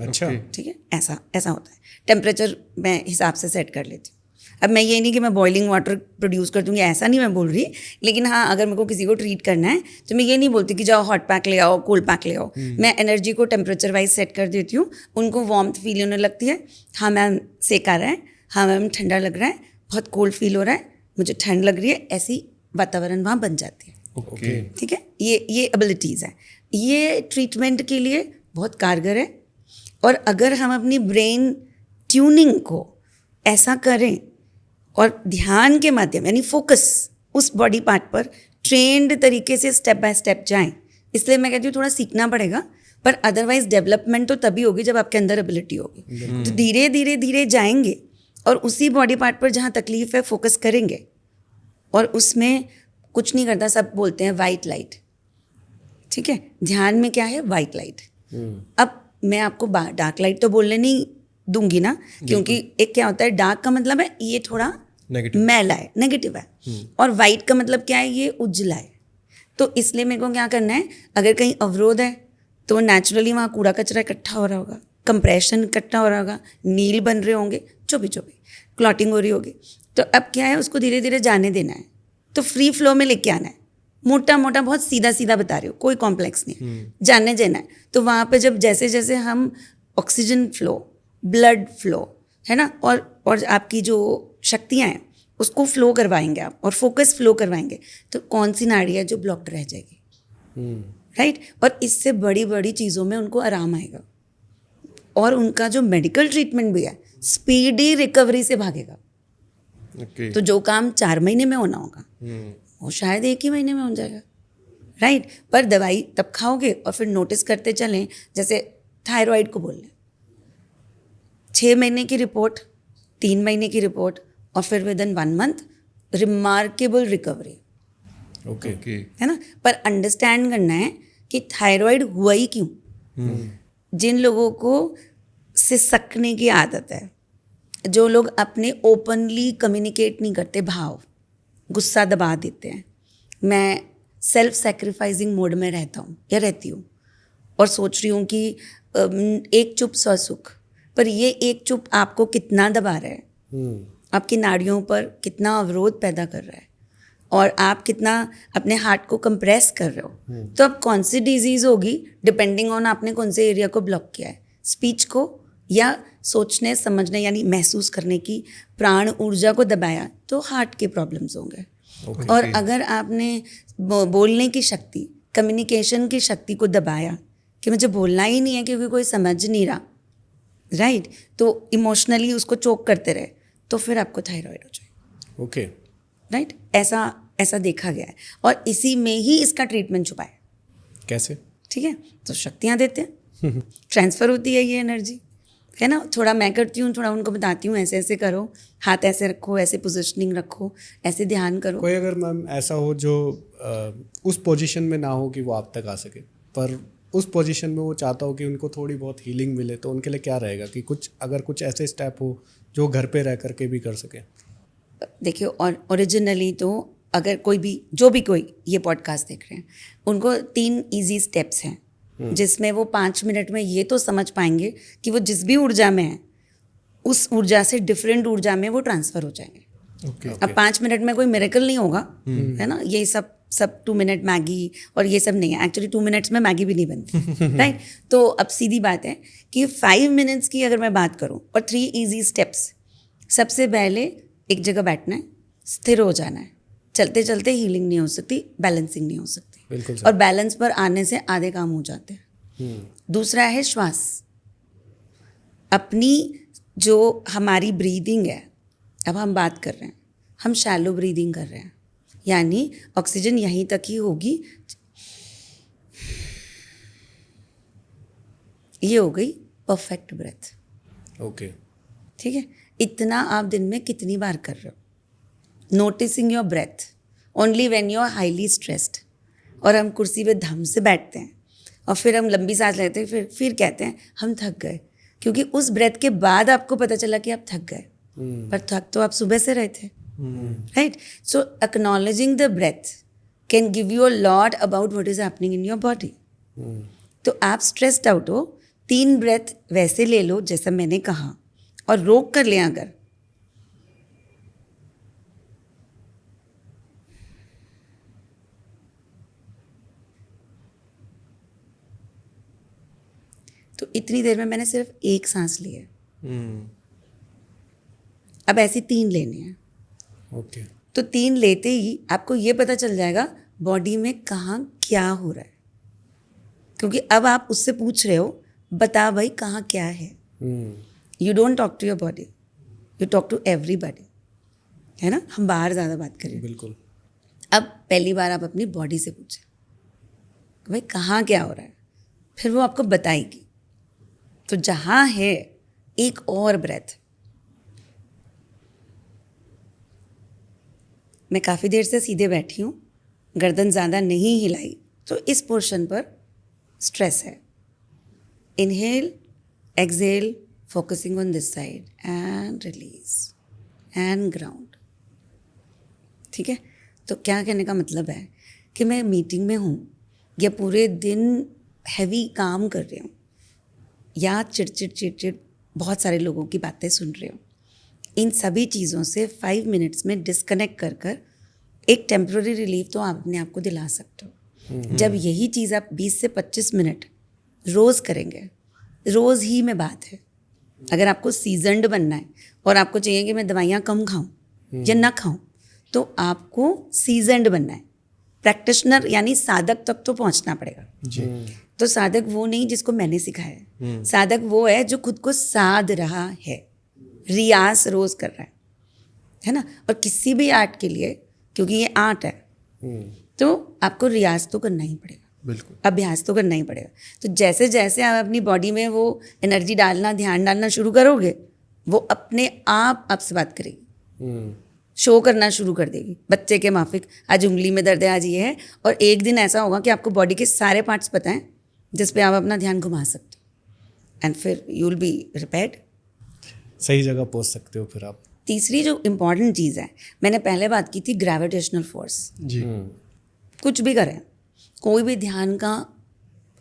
अच्छा. ठीक है, ऐसा होता है. टेम्परेचर मैं हिसाब से सेट कर लेती हूँ. अब मैं ये नहीं कि मैं बॉइलिंग वाटर प्रोड्यूस कर दूँगी, ऐसा नहीं मैं बोल रही. लेकिन हाँ, अगर मेरे को किसी को ट्रीट करना है तो मैं ये नहीं बोलती कि जाओ हॉट पैक ले आओ, कोल्ड पैक ले आओ. मैं एनर्जी को टेम्परेचर वाइज सेट कर देती हूँ. उनको वार्मथ फील होने लगती है. हाँ मैम सेक आ रहा है, हाँ मैम ठंडा लग रहा है, बहुत कोल्ड फील हो रहा है, मुझे ठंड लग रही है. ऐसी वातावरण वहाँ बन जाती है. ओके. ठीक है, ये एबिलिटीज़ है. ये ट्रीटमेंट के लिए बहुत कारगर है. और अगर हम अपनी ब्रेन ट्यूनिंग को ऐसा करें और ध्यान के माध्यम यानी फोकस उस बॉडी पार्ट पर ट्रेंड तरीके से स्टेप बाय स्टेप जाएं, इसलिए मैं कहती हूँ थोड़ा सीखना पड़ेगा. पर अदरवाइज डेवलपमेंट तो तभी होगी जब आपके अंदर एबिलिटी होगी. तो धीरे धीरे धीरे जाएंगे और उसी बॉडी पार्ट पर जहाँ तकलीफ है फोकस करेंगे. और उसमें कुछ नहीं करता, सब बोलते हैं वाइट लाइट. ठीक है, ध्यान में क्या है? White light. अब मैं आपको डार्क लाइट तो बोलने नहीं दूंगी ना, क्योंकि एक क्या होता है, डार्क का मतलब है ये थोड़ा मैला है, नेगेटिव है. और वाइट का मतलब क्या है? ये उज्जला है. तो इसलिए मेरे को क्या करना है, अगर कहीं अवरोध है तो नेचुरली वहाँ कूड़ा कचरा इकट्ठा हो रहा होगा, कंप्रेशन इकट्ठा हो रहा होगा, नील बन रहे होंगे, जो भी क्लॉटिंग हो रही होगी. तो अब क्या है, उसको धीरे धीरे जाने देना है. तो फ्री फ्लो में लेके आना है. मोटा मोटा बहुत सीधा सीधा बता रही हो, कोई कॉम्प्लेक्स नहीं, जानने देना है. तो वहाँ पे जब जैसे जैसे हम ऑक्सीजन फ्लो, ब्लड फ्लो है ना, और आपकी जो शक्तियाँ हैं उसको फ्लो करवाएंगे आप, और फोकस फ्लो करवाएंगे, तो कौन सी नाड़ी है जो ब्लॉक्ड रह जाएगी. राइट. और इससे बड़ी बड़ी चीज़ों में उनको आराम आएगा. और उनका जो मेडिकल ट्रीटमेंट भी है स्पीडी रिकवरी से भागेगा. ओके. तो जो काम 4 महीने में होना होगा वो शायद 1 ही महीने में हो जाएगा. राइट. पर दवाई तब खाओगे और फिर नोटिस करते चलें. जैसे थायराइड को बोल लें, 6 महीने की रिपोर्ट, 3 महीने की रिपोर्ट, और फिर with in 1 month remarkable recovery. Okay. है ना. पर अंडरस्टैंड करना है कि थायराइड हुआ ही क्यों. जिन लोगों को सिसकने की आदत है, जो लोग अपने ओपनली कम्युनिकेट नहीं करते, भाव गुस्सा दबा देते हैं. मैं सेल्फ सेक्रीफाइसिंग मोड में रहता हूँ या रहती हूँ और सोच रही हूँ कि एक चुप 100 सुख. पर ये एक चुप आपको कितना दबा रहा है, आपकी नाड़ियों पर कितना अवरोध पैदा कर रहा है, और आप कितना अपने हार्ट को कंप्रेस कर रहे हो. तो अब कौन सी डिजीज़ होगी डिपेंडिंग ऑन आपने कौन से एरिया को ब्लॉक किया है, स्पीच को या सोचने समझने यानी महसूस करने की प्राण ऊर्जा को दबाया, तो हार्ट के प्रॉब्लम्स होंगे. और अगर आपने बोलने की शक्ति, कम्युनिकेशन की शक्ति को दबाया कि मुझे बोलना ही नहीं है क्योंकि कोई समझ नहीं रहा, राइट, तो इमोशनली उसको चोक करते रहे, तो फिर आपको थायराइड हो जाए. ओके. राइट. ऐसा देखा गया है, और इसी में ही इसका ट्रीटमेंट छुपा है. कैसे? ठीक है, तो शक्तियाँ देते हैं, ट्रांसफ़र होती है ये एनर्जी, है ना. थोड़ा मैं करती हूँ, थोड़ा उनको बताती हूँ, ऐसे ऐसे करो, हाथ ऐसे रखो, ऐसे पोजिशनिंग रखो, ऐसे ध्यान करो. कोई अगर मैम ऐसा हो जो उस पोजीशन में ना हो कि वो आप तक आ सके, पर उस पोजीशन में वो चाहता हो कि उनको थोड़ी बहुत हीलिंग मिले, तो उनके लिए क्या रहेगा कि कुछ ऐसे स्टेप हो जो घर पे रह करके भी कर सके? देखिए, और ओरिजिनली तो अगर कोई ये पॉडकास्ट देख रहे हैं, उनको 3 इजी स्टेप्स हैं जिसमें वो 5 मिनट में ये तो समझ पाएंगे कि वो जिस भी ऊर्जा में है उस ऊर्जा से डिफरेंट ऊर्जा में वो ट्रांसफ़र हो जाएंगे. अब 5 मिनट में कोई मिरेकल नहीं होगा, है ना. ये सब 2 मिनट मैगी और ये सब नहीं है. एक्चुअली 2 मिनट्स में मैगी भी नहीं बनती. राइट. तो अब सीधी बात है कि 5 मिनट्स की अगर मैं बात करूं और 3 इजी स्टेप्स. सबसे पहले एक जगह बैठना है, स्थिर हो जाना है. चलते चलते हीलिंग नहीं हो सकती, बैलेंसिंग नहीं हो सकती. बिल्कुल. और बैलेंस पर आने से आधे काम हो जाते हैं. दूसरा है श्वास. अपनी जो हमारी ब्रीदिंग है, अब हम बात कर रहे हैं, हम शैलो ब्रीदिंग कर रहे हैं, यानी ऑक्सीजन यहीं तक ही होगी। ये हो गई परफेक्ट ब्रेथ। ओके। ठीक है, इतना आप दिन में कितनी बार कर रहे हो? Noticing your breath only when you are highly stressed. और हम कुर्सी पे धम से बैठते हैं और फिर हम लंबी सांस लेते हैं, फिर कहते हैं हम थक गए, क्योंकि उस ब्रेथ के बाद आपको पता चला कि आप थक गए, पर थक तो आप सुबह से रहे थे, right? So acknowledging the breath can give you a lot about what is happening in your body. तो आप स्ट्रेस्ड आउट हो, 3 ब्रेथ वैसे ले लो जैसा मैंने कहा, और रोक कर लें अगर, तो इतनी देर में मैंने सिर्फ 1 सांस ली है। अब ऐसी 3 लेने हैं। ओके। तो 3 लेते ही आपको ये पता चल जाएगा बॉडी में कहाँ क्या हो रहा है, क्योंकि अब आप उससे पूछ रहे हो बता भाई कहाँ क्या है। You don't talk to your body, you talk to everybody, है ना? हम बाहर ज़्यादा बात करें। बिल्कुल। अब पहली बार आप अपनी बॉडी से पूछें भाई कहाँ क्या हो रहा है, फिर वो आपको बताएगी। तो जहाँ है एक और ब्रेथ, मैं काफ़ी देर से सीधे बैठी हूँ, गर्दन ज़्यादा नहीं हिलाई, तो इस पोर्शन पर स्ट्रेस है। Inhale, exhale, focusing on this side and release and ground. ठीक है, तो क्या कहने का मतलब है कि मैं मीटिंग में हूँ या पूरे दिन हैवी काम कर रही हूँ या चिड़चिड़ बहुत सारे लोगों की बातें सुन रही हूँ, इन सभी चीज़ों से 5 मिनट्स में डिस्कनेक्ट कर कर एक टेम्प्रेरी रिलीफ तो आप अपने आप को दिला सकते हो। जब यही चीज़ आप 20 से 25 मिनट रोज़ करेंगे, रोज़ ही में बात है, अगर आपको सीजनड बनना है और आपको चाहिए कि मैं दवाइयाँ कम खाऊं या ना खाऊं, तो आपको सीजनड बनना है। प्रैक्टिशनर यानी साधक तक तो पहुंचना पड़ेगा जी। तो साधक वो नहीं जिसको मैंने सिखाया है, साधक वो है जो खुद को साध रहा है, रियाज रोज कर रहा है ना? और किसी भी आर्ट के लिए, क्योंकि ये आर्ट है, तो आपको रियाज तो करना ही पड़ेगा, बिल्कुल अभ्यास तो करना ही पड़ेगा। तो जैसे जैसे आप अपनी बॉडी में वो एनर्जी डालना, ध्यान डालना शुरू करोगे, वो अपने आप आपसे बात करेगी, शो करना शुरू कर देगी बच्चे के माफिक। आज उंगली में दर्द है, आज ये है, और एक दिन ऐसा होगा कि आपको बॉडी के सारे पार्ट्स पता हैं जिस पे आप अपना ध्यान घुमा सकते हो, एंड फिर यू विल बी रिपेयर्ड। सही जगह पहुंच सकते हो फिर आप। तीसरी जो इम्पॉर्टेंट चीज़ है, मैंने पहले बात की थी ग्रेविटेशनल फोर्स। जी। कुछ भी करें, कोई भी ध्यान का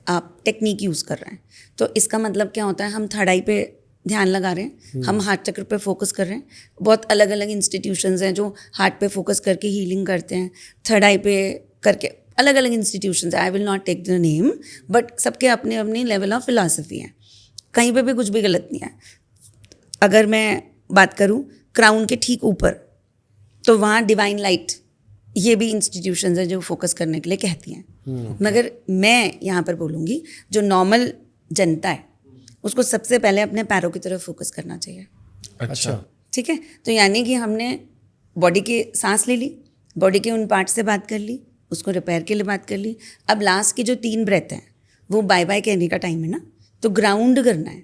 आप टेक्निक यूज़ कर रहे हैं, तो इसका मतलब क्या होता है, हम थर्ड आई पे ध्यान लगा रहे हैं, हम हार्ट चक्र पे फोकस कर रहे हैं। बहुत अलग अलग इंस्टीट्यूशंस हैं जो हार्ट पे फोकस करके हीलिंग करते हैं, थर्ड आई पे करके अलग अलग institutions, I will not take the name, but सबके अपने अपनी लेवल ऑफ फिलॉसफी है, कहीं पे भी कुछ भी गलत नहीं है। अगर मैं बात करूँ क्राउन के ठीक ऊपर, तो वहाँ डिवाइन लाइट, ये भी इंस्टीट्यूशंस हैं जो फोकस करने के लिए कहती हैं। मगर मैं यहाँ पर बोलूँगी जो नॉर्मल जनता है उसको सबसे पहले अपने पैरों की तरफ फोकस करना चाहिए। अच्छा। ठीक है, तो यानी कि हमने बॉडी की सांस ले ली, बॉडी के उन पार्ट से बात कर ली, उसको रिपेयर के लिए बात कर ली। अब लास्ट की जो 3 ब्रेथ हैं वो बाय बाय कहने का टाइम है ना, तो ग्राउंड करना है।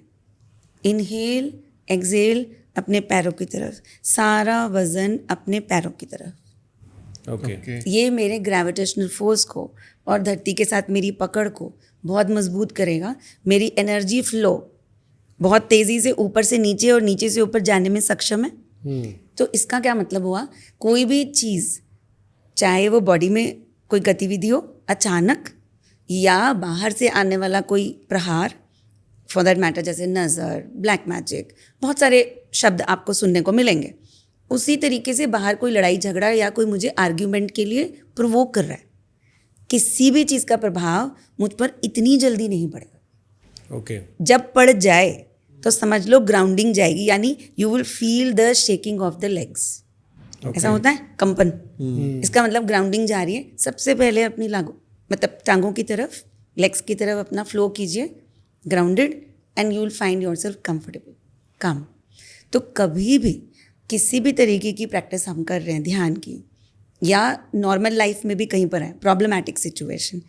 इनहेल, एक्सहेल, अपने पैरों की तरफ, सारा वजन अपने पैरों की तरफ। ओके। ये मेरे ग्रेविटेशनल फोर्स को और धरती के साथ मेरी पकड़ को बहुत मजबूत करेगा। मेरी एनर्जी फ्लो बहुत तेज़ी से ऊपर से नीचे और नीचे से ऊपर जाने में सक्षम है। तो इसका क्या मतलब हुआ, कोई भी चीज़, चाहे वो बॉडी में कोई गतिविधि हो अचानक या बाहर से आने वाला कोई प्रहार, फॉर दैट मैटर जैसे नज़र, ब्लैक मैजिक, बहुत सारे शब्द आपको सुनने को मिलेंगे। उसी तरीके से बाहर कोई लड़ाई झगड़ा या कोई मुझे आर्ग्यूमेंट के लिए प्रोवोक कर रहा है, किसी भी चीज़ का प्रभाव मुझ पर इतनी जल्दी नहीं पड़ेगा। ओके। जब पड़ जाए तो समझ लो ग्राउंडिंग जाएगी, यानी you will feel the shaking of the legs. ऐसा होता है कंपन, इसका मतलब ग्राउंडिंग जा रही है। सबसे पहले अपनी मतलब टांगों की तरफ, लेग्स की तरफ अपना फ्लो कीजिए, grounded, and you will find yourself comfortable, काम। तो कभी भी किसी भी तरीके की प्रैक्टिस हम कर रहे हैं ध्यान की, या नॉर्मल लाइफ में भी कहीं पर है प्रॉब्लमैटिक सिचुएशन,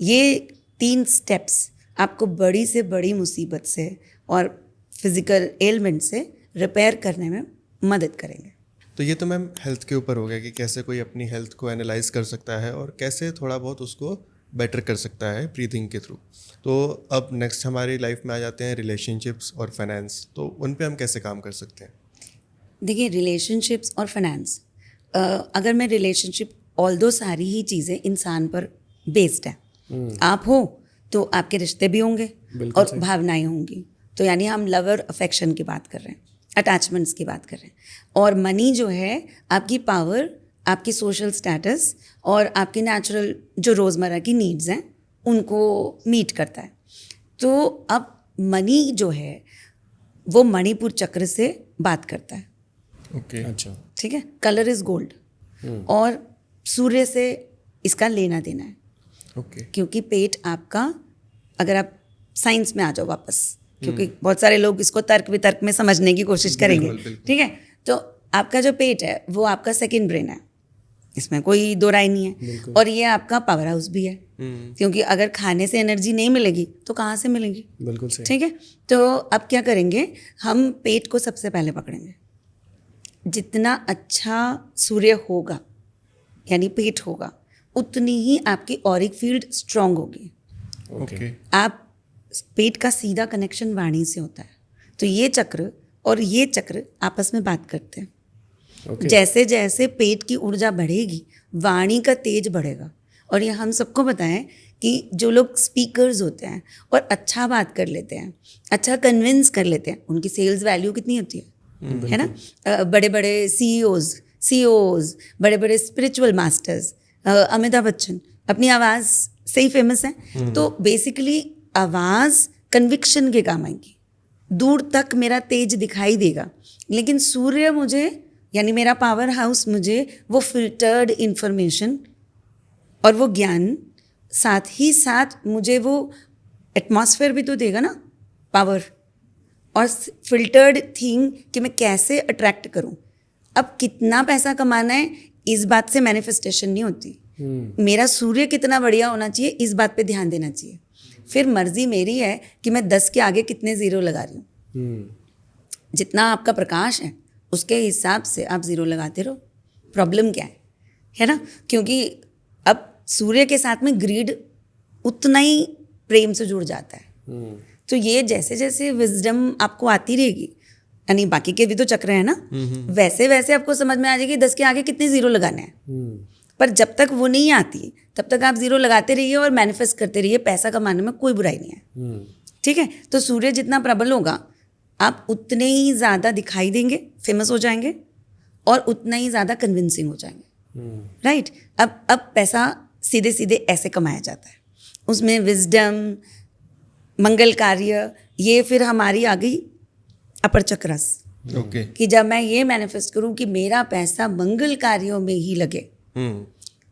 ये 3 स्टेप्स आपको बड़ी से बड़ी मुसीबत से और फिजिकल एलिमेंट से रिपेयर करने में मदद करेंगे। तो ये तो मैम हेल्थ के ऊपर हो गया कि कैसे कोई अपनी हेल्थ को एनालाइज कर सकता है और कैसे थोड़ा बहुत उसको बेटर कर सकता है ब्रीथिंग के थ्रू। तो अब नेक्स्ट हमारी लाइफ में आ जाते हैं रिलेशनशिप्स और फाइनेंस, तो उन पे हम कैसे काम कर सकते हैं? देखिए, रिलेशनशिप्स और फाइनेंस, अगर मैं रिलेशनशिप, ऑल्दो सारी ही चीज़ें इंसान पर बेस्ड है। आप हो तो आपके रिश्ते भी होंगे और भावनाएं होंगी, तो यानी हम लवर अफेक्शन की बात कर रहे हैं, अटैचमेंट्स की बात कर रहे हैं। और मनी जो है आपकी पावर, आपकी सोशल स्टेटस और आपकी नेचुरल जो रोज़मर्रा की नीड्स हैं उनको मीट करता है। तो अब मनी जो है वो मणिपुर चक्र से बात करता है। ओके, अच्छा, ठीक है, कलर इज गोल्ड, और सूर्य से इसका लेना देना है। ओके, क्योंकि पेट आपका, अगर आप साइंस में आ जाओ वापस, क्योंकि बहुत सारे लोग इसको तर्क वितर्क में समझने की कोशिश करेंगे, ठीक है, तो आपका जो पेट है वो आपका सेकंड ब्रेन है, इसमें कोई दो राय नहीं है। और ये आपका पावर हाउस भी है, क्योंकि अगर खाने से एनर्जी नहीं मिलेगी तो कहाँ से मिलेगी? बिल्कुल सही। ठीक है, तो अब क्या करेंगे, हम पेट को सबसे पहले पकड़ेंगे। जितना अच्छा सूर्य होगा यानी पेट होगा, उतनी ही आपकी ऑरिक फील्ड स्ट्रांग होगी। ओके, आप, पेट का सीधा कनेक्शन वाणी से होता है, तो ये चक्र और ये चक्र आपस में बात करते हैं। जैसे जैसे पेट की ऊर्जा बढ़ेगी, वाणी का तेज बढ़ेगा। और ये हम सबको पता है कि जो लोग स्पीकर्स होते हैं और अच्छा बात कर लेते हैं, अच्छा कन्विंस कर लेते हैं, उनकी सेल्स वैल्यू कितनी होती है ना? बड़े बड़े सीईओज, बड़े बड़े स्पिरिचुअल मास्टर्स, अमिताभ बच्चन अपनी आवाज़ से ही फेमस हैं। तो बेसिकली आवाज़ कन्विक्शन के काम आएगी, दूर तक मेरा तेज दिखाई देगा। लेकिन सूर्य मुझे, यानी मेरा पावर हाउस, मुझे वो फिल्टर्ड इंफॉर्मेशन और वो ज्ञान, साथ ही साथ मुझे वो एटमॉस्फेयर भी तो देगा ना, पावर और फिल्टर्ड थिंग कि मैं कैसे अट्रैक्ट करूं। अब कितना पैसा कमाना है इस बात से मैनिफेस्टेशन नहीं होती, मेरा सूर्य कितना बढ़िया होना चाहिए इस बात पे ध्यान देना चाहिए। फिर मर्जी मेरी है कि मैं 10 के आगे कितने ज़ीरो लगा रही हूँ। जितना आपका प्रकाश है उसके हिसाब से आप ज़ीरो लगाते रहो। प्रॉब्लम क्या है ना? क्योंकि अब सूर्य के साथ में ग्रीड उतना ही प्रेम से जुड़ जाता है। तो ये जैसे जैसे विजडम आपको आती रहेगी, यानी बाकी के भी तो चक्र है ना, वैसे वैसे आपको समझ में आ जाएगी 10 के आगे कितने ज़ीरो लगाने हैं। पर जब तक वो नहीं आती तब तक आप ज़ीरो लगाते रहिए और मैनिफेस्ट करते रहिए। पैसा कमाने में कोई बुराई नहीं है, ठीक है? तो सूर्य जितना प्रबल होगा आप उतने ही ज़्यादा दिखाई देंगे, फेमस हो जाएंगे और उतना ही ज़्यादा कन्विंसिंग हो जाएंगे, राइट? अब पैसा सीधे सीधे ऐसे कमाया जाता है, उसमें विजडम, मंगल कार्य, ये फिर हमारी आ गई अपर चक्रस। ओके, कि जब मैं ये मैनिफेस्ट करूं कि मेरा पैसा मंगल कार्यों में ही लगे,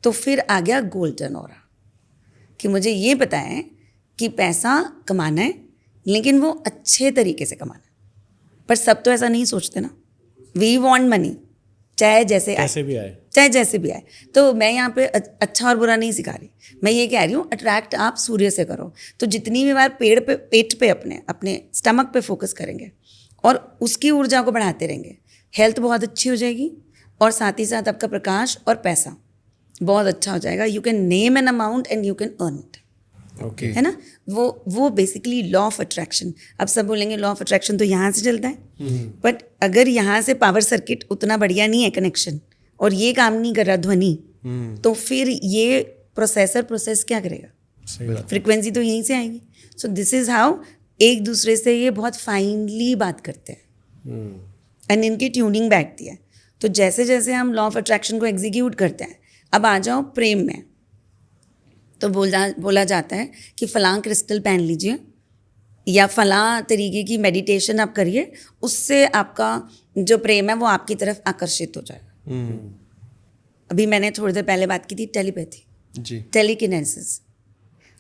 तो फिर आ गया गोल्डन ऑरा, कि मुझे ये पता है कि पैसा कमाना है लेकिन वो अच्छे तरीके से कमाना है। पर सब तो ऐसा नहीं सोचते ना, वी वांट मनी चाहे जैसे आए, चाहे जैसे भी आए। तो मैं यहाँ पे अच्छा और बुरा नहीं सिखा रही, मैं ये कह रही हूँ अट्रैक्ट आप सूर्य से करो। तो जितनी भी बार पेट पे अपने स्टमक पे फोकस करेंगे और उसकी ऊर्जा को बढ़ाते रहेंगे, हेल्थ बहुत अच्छी हो जाएगी और साथ ही साथ आपका प्रकाश और पैसा बहुत अच्छा हो जाएगा। You can name an amount and you can earn it, okay, है ना? वो बेसिकली लॉ ऑफ अट्रैक्शन। अब सब बोलेंगे लॉ ऑफ अट्रैक्शन तो यहाँ से चलता है, बट अगर यहाँ से पावर सर्किट उतना बढ़िया नहीं है कनेक्शन, और ये काम नहीं कर रहा ध्वनि, तो फिर ये प्रोसेस क्या करेगा? फ्रिक्वेंसी तो यहीं से आएगी। सो दिस इज हाउ एक दूसरे से ये बहुत फाइनली बात करते हैं एंड इनकी ट्यूनिंग बैठती है। तो जैसे जैसे हम लॉ ऑफ अट्रैक्शन को एग्जीक्यूट करते हैं, अब आ जाओ प्रेम में, तो बोला जाता है कि फलां क्रिस्टल पहन लीजिए या फलां तरीके की मेडिटेशन आप करिए, उससे आपका जो प्रेम है वो आपकी तरफ आकर्षित हो जाएगा। अभी मैंने थोड़ी देर पहले बात की थी टेलीपैथी जी, टेलीकिनेसिस।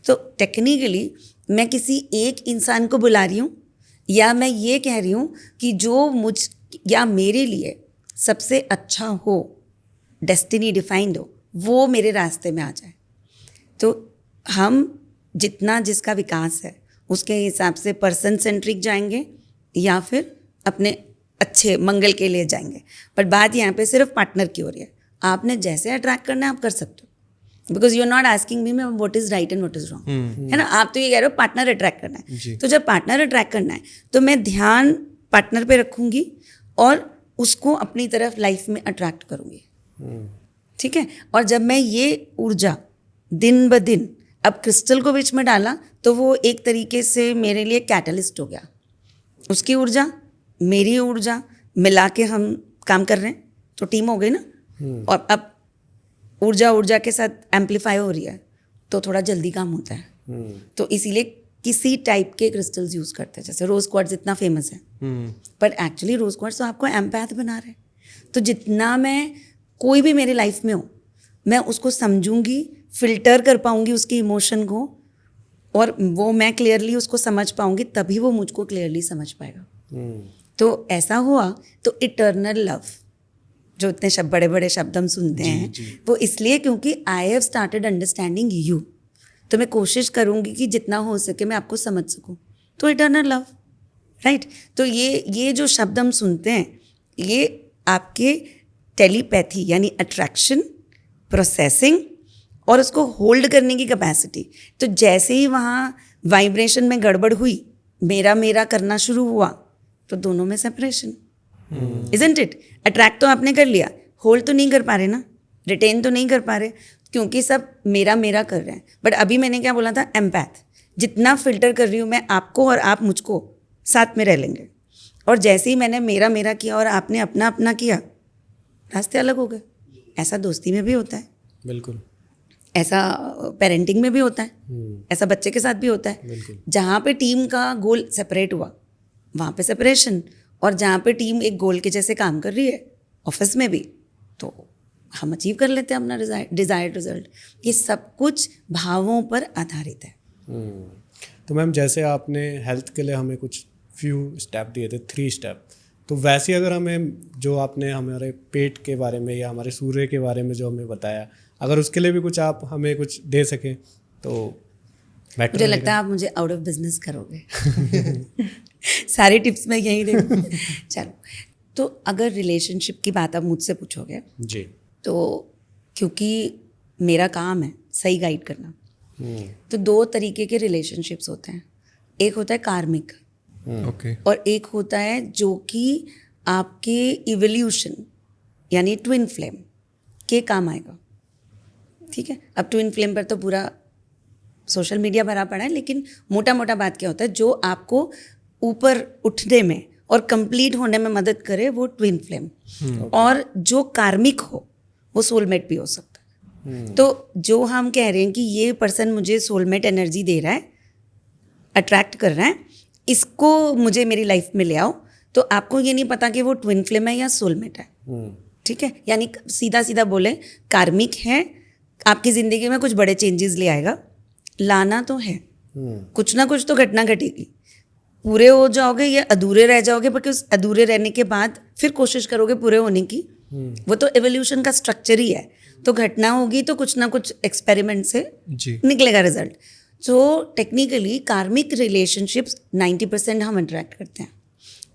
तो टेक्निकली मैं किसी एक इंसान को बुला रही हूँ या मैं ये कह रही हूँ कि जो या मेरे लिए सबसे अच्छा हो, डेस्टिनी डिफाइंड हो, वो मेरे रास्ते में आ जाए। तो हम जितना जिसका विकास है उसके हिसाब से पर्सन सेंट्रिक जाएंगे या फिर अपने अच्छे मंगल के लिए जाएंगे। पर बात यहाँ पे सिर्फ पार्टनर की हो रही है। आपने जैसे अट्रैक्ट करना है आप कर सकते हो, because you are not asking me what is right and what is wrong, है ना। आप तो ये कह रहे हो पार्टनर अट्रैक्ट करना है, तो जब पार्टनर अट्रैक्ट करना है तो मैं ध्यान पार्टनर पे रखूंगी और उसको अपनी तरफ लाइफ में अट्रैक्ट करूंगी, ठीक है। और जब मैं ये ऊर्जा दिन ब दिन अब क्रिस्टल को बीच में डाला तो वो एक तरीके से मेरे लिए कैटलिस्ट हो गया। उसकी ऊर्जा मेरी ऊर्जा मिला के हम काम कर रहे हैं तो टीम हो गई ना। और अब ऊर्जा के साथ एम्पलीफाई हो रही है तो थोड़ा जल्दी काम होता है। तो इसीलिए किसी टाइप के क्रिस्टल्स यूज़ करते हैं, जैसे रोज क्वार्ट्ज इतना फेमस है, पर एक्चुअली रोज क्वार्ट्ज तो आपको एम्पैथ बना रहे हैं। तो जितना मैं कोई भी मेरी लाइफ में हो मैं उसको समझूंगी, फिल्टर कर पाऊंगी उसके इमोशन को, और वो मैं क्लियरली उसको समझ पाऊंगी, तभी वो मुझको क्लियरली समझ पाएगा। तो ऐसा हुआ तो इटर्नल लव, जो इतने बड़े बड़े शब्द हम सुनते हैं, वो इसलिए क्योंकि I have started understanding you. तो मैं कोशिश करूंगी कि जितना हो सके मैं आपको समझ सकूं, तो इटर्नल लव, राइट। तो ये जो शब्द हम सुनते हैं ये आपके टेलीपैथी यानी अट्रैक्शन, प्रोसेसिंग और उसको होल्ड करने की कैपेसिटी। तो जैसे ही वहाँ वाइब्रेशन में गड़बड़ हुई, मेरा करना शुरू हुआ, तो दोनों में सेपरेशन, इजंट इट। अट्रैक्ट तो आपने कर लिया, होल्ड तो नहीं कर पा रहे ना, रिटेन तो नहीं कर पा रहे, क्योंकि सब मेरा कर रहे हैं। बट अभी मैंने क्या बोला था, एम्पैथ। जितना फिल्टर कर रही हूँ मैं आपको और आप मुझको, साथ में रह लेंगे। और जैसे ही मैंने मेरा किया और आपने अपना किया, रास्ते अलग हो गए। ऐसा दोस्ती में भी होता है, बिल्कुल। ऐसा पेरेंटिंग में भी होता है, ऐसा बच्चे के साथ भी होता है। जहाँ पे टीम का गोल सेपरेट हुआ वहाँ पे सेपरेशन, और जहाँ पे टीम एक गोल के जैसे काम कर रही है ऑफिस में भी, तो हम अचीव कर लेते हैं अपना डिज़ायर्ड रिजल्ट। ये सब कुछ भावों पर आधारित है। तो मैम जैसे आपने हेल्थ के लिए हमें कुछ फ्यू स्टेप दिए थे, 3 स्टेप, तो वैसे अगर हमें जो आपने हमारे पेट के बारे में या हमारे सूर्य के बारे में जो हमें बताया, अगर उसके लिए भी कुछ आप हमें कुछ दे सकें तो बेटर। मुझे लगता है आप मुझे आउट ऑफ बिजनेस करोगे। सारी टिप्स मैं यही दूँ। चलो, तो अगर रिलेशनशिप की बात आप मुझसे पूछोगे जी, तो क्योंकि मेरा काम है सही गाइड करना, तो 2 तरीके के रिलेशनशिप्स होते हैं। एक होता है कार्मिक, ओके, और एक होता है जो कि आपके इवोल्यूशन यानी ट्विन फ्लेम के काम आएगा, ठीक है। अब ट्विन फ्लेम पर तो पूरा सोशल मीडिया भरा पड़ा है, लेकिन मोटा मोटा बात क्या होता है, जो आपको ऊपर उठने में और कंप्लीट होने में मदद करे वो ट्विन फ्लेम। और जो कार्मिक हो वो सोलमेट भी हो सकता है। तो जो हम कह रहे हैं कि ये पर्सन मुझे सोलमेट एनर्जी दे रहा है, अट्रैक्ट कर रहा है, इसको मुझे मेरी लाइफ में ले आओ, तो आपको ये नहीं पता कि वो ट्विन फ्लेम है या सोलमेट है, ठीक है। यानी सीधा सीधा बोले, कार्मिक है, आपकी ज़िंदगी में कुछ बड़े चेंजेस ले आएगा, लाना तो है, कुछ ना कुछ तो घटना घटेगी। पूरे हो जाओगे या अधूरे रह जाओगे, बल्कि उस अधूरे रहने के बाद फिर कोशिश करोगे पूरे होने की, वो तो एवोल्यूशन का स्ट्रक्चर ही है। तो घटना होगी तो कुछ ना कुछ एक्सपेरिमेंट से निकलेगा रिजल्ट। तो टेक्निकली कार्मिक रिलेशनशिप्स 90% हम इंटरेक्ट करते हैं,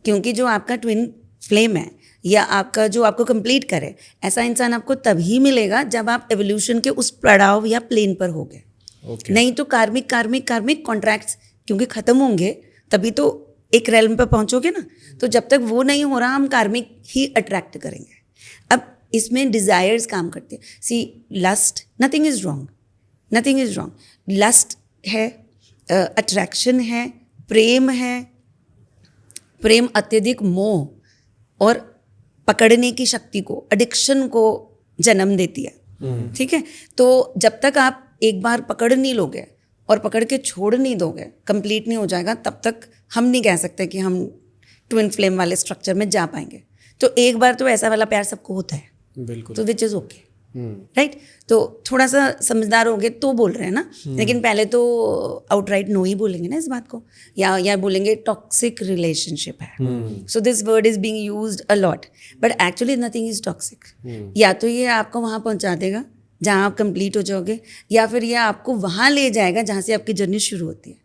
क्योंकि जो आपका ट्विन फ्लेम है या आपका जो आपको कंप्लीट करे, ऐसा इंसान आपको तभी मिलेगा जब आप एवोल्यूशन के उस पड़ाव या प्लेन पर हो गए। नहीं तो कार्मिक कॉन्ट्रैक्ट्स क्योंकि ख़त्म होंगे तभी तो एक रेलम पे पहुंचोगे ना। तो जब तक वो नहीं हो रहा हम कार्मिक ही अट्रैक्ट करेंगे। अब इसमें डिज़ायर्स काम करते हैं। See lust, nothing is wrong. Lust है, अट्रैक्शन है, प्रेम है। प्रेम अत्यधिक मोह और पकड़ने की शक्ति को, एडिक्शन को जन्म देती है, ठीक है। तो जब तक आप एक बार पकड़ नहीं लोगे और पकड़ के छोड़ नहीं दोगे, कंप्लीट नहीं हो जाएगा, तब तक हम नहीं कह सकते कि हम ट्विन फ्लेम वाले स्ट्रक्चर में जा पाएंगे। तो एक बार तो ऐसा वाला प्यार सबको होता है, बिल्कुल। तो विच इज़ ओके। राइट तो थोड़ा सा समझदार होंगे तो बोल रहे हैं ना, लेकिन पहले तो आउटराइट नो ही बोलेंगे ना इस बात को, या बोलेंगे टॉक्सिक रिलेशनशिप है. So this word is being used a lot, but actually nothing is toxic. या तो ये आपको वहाँ पहुँचा देगा जहाँ आप कंप्लीट हो जाओगे, या फिर ये आपको वहाँ ले जाएगा जहाँ से आपकी जर्नी शुरू होती है.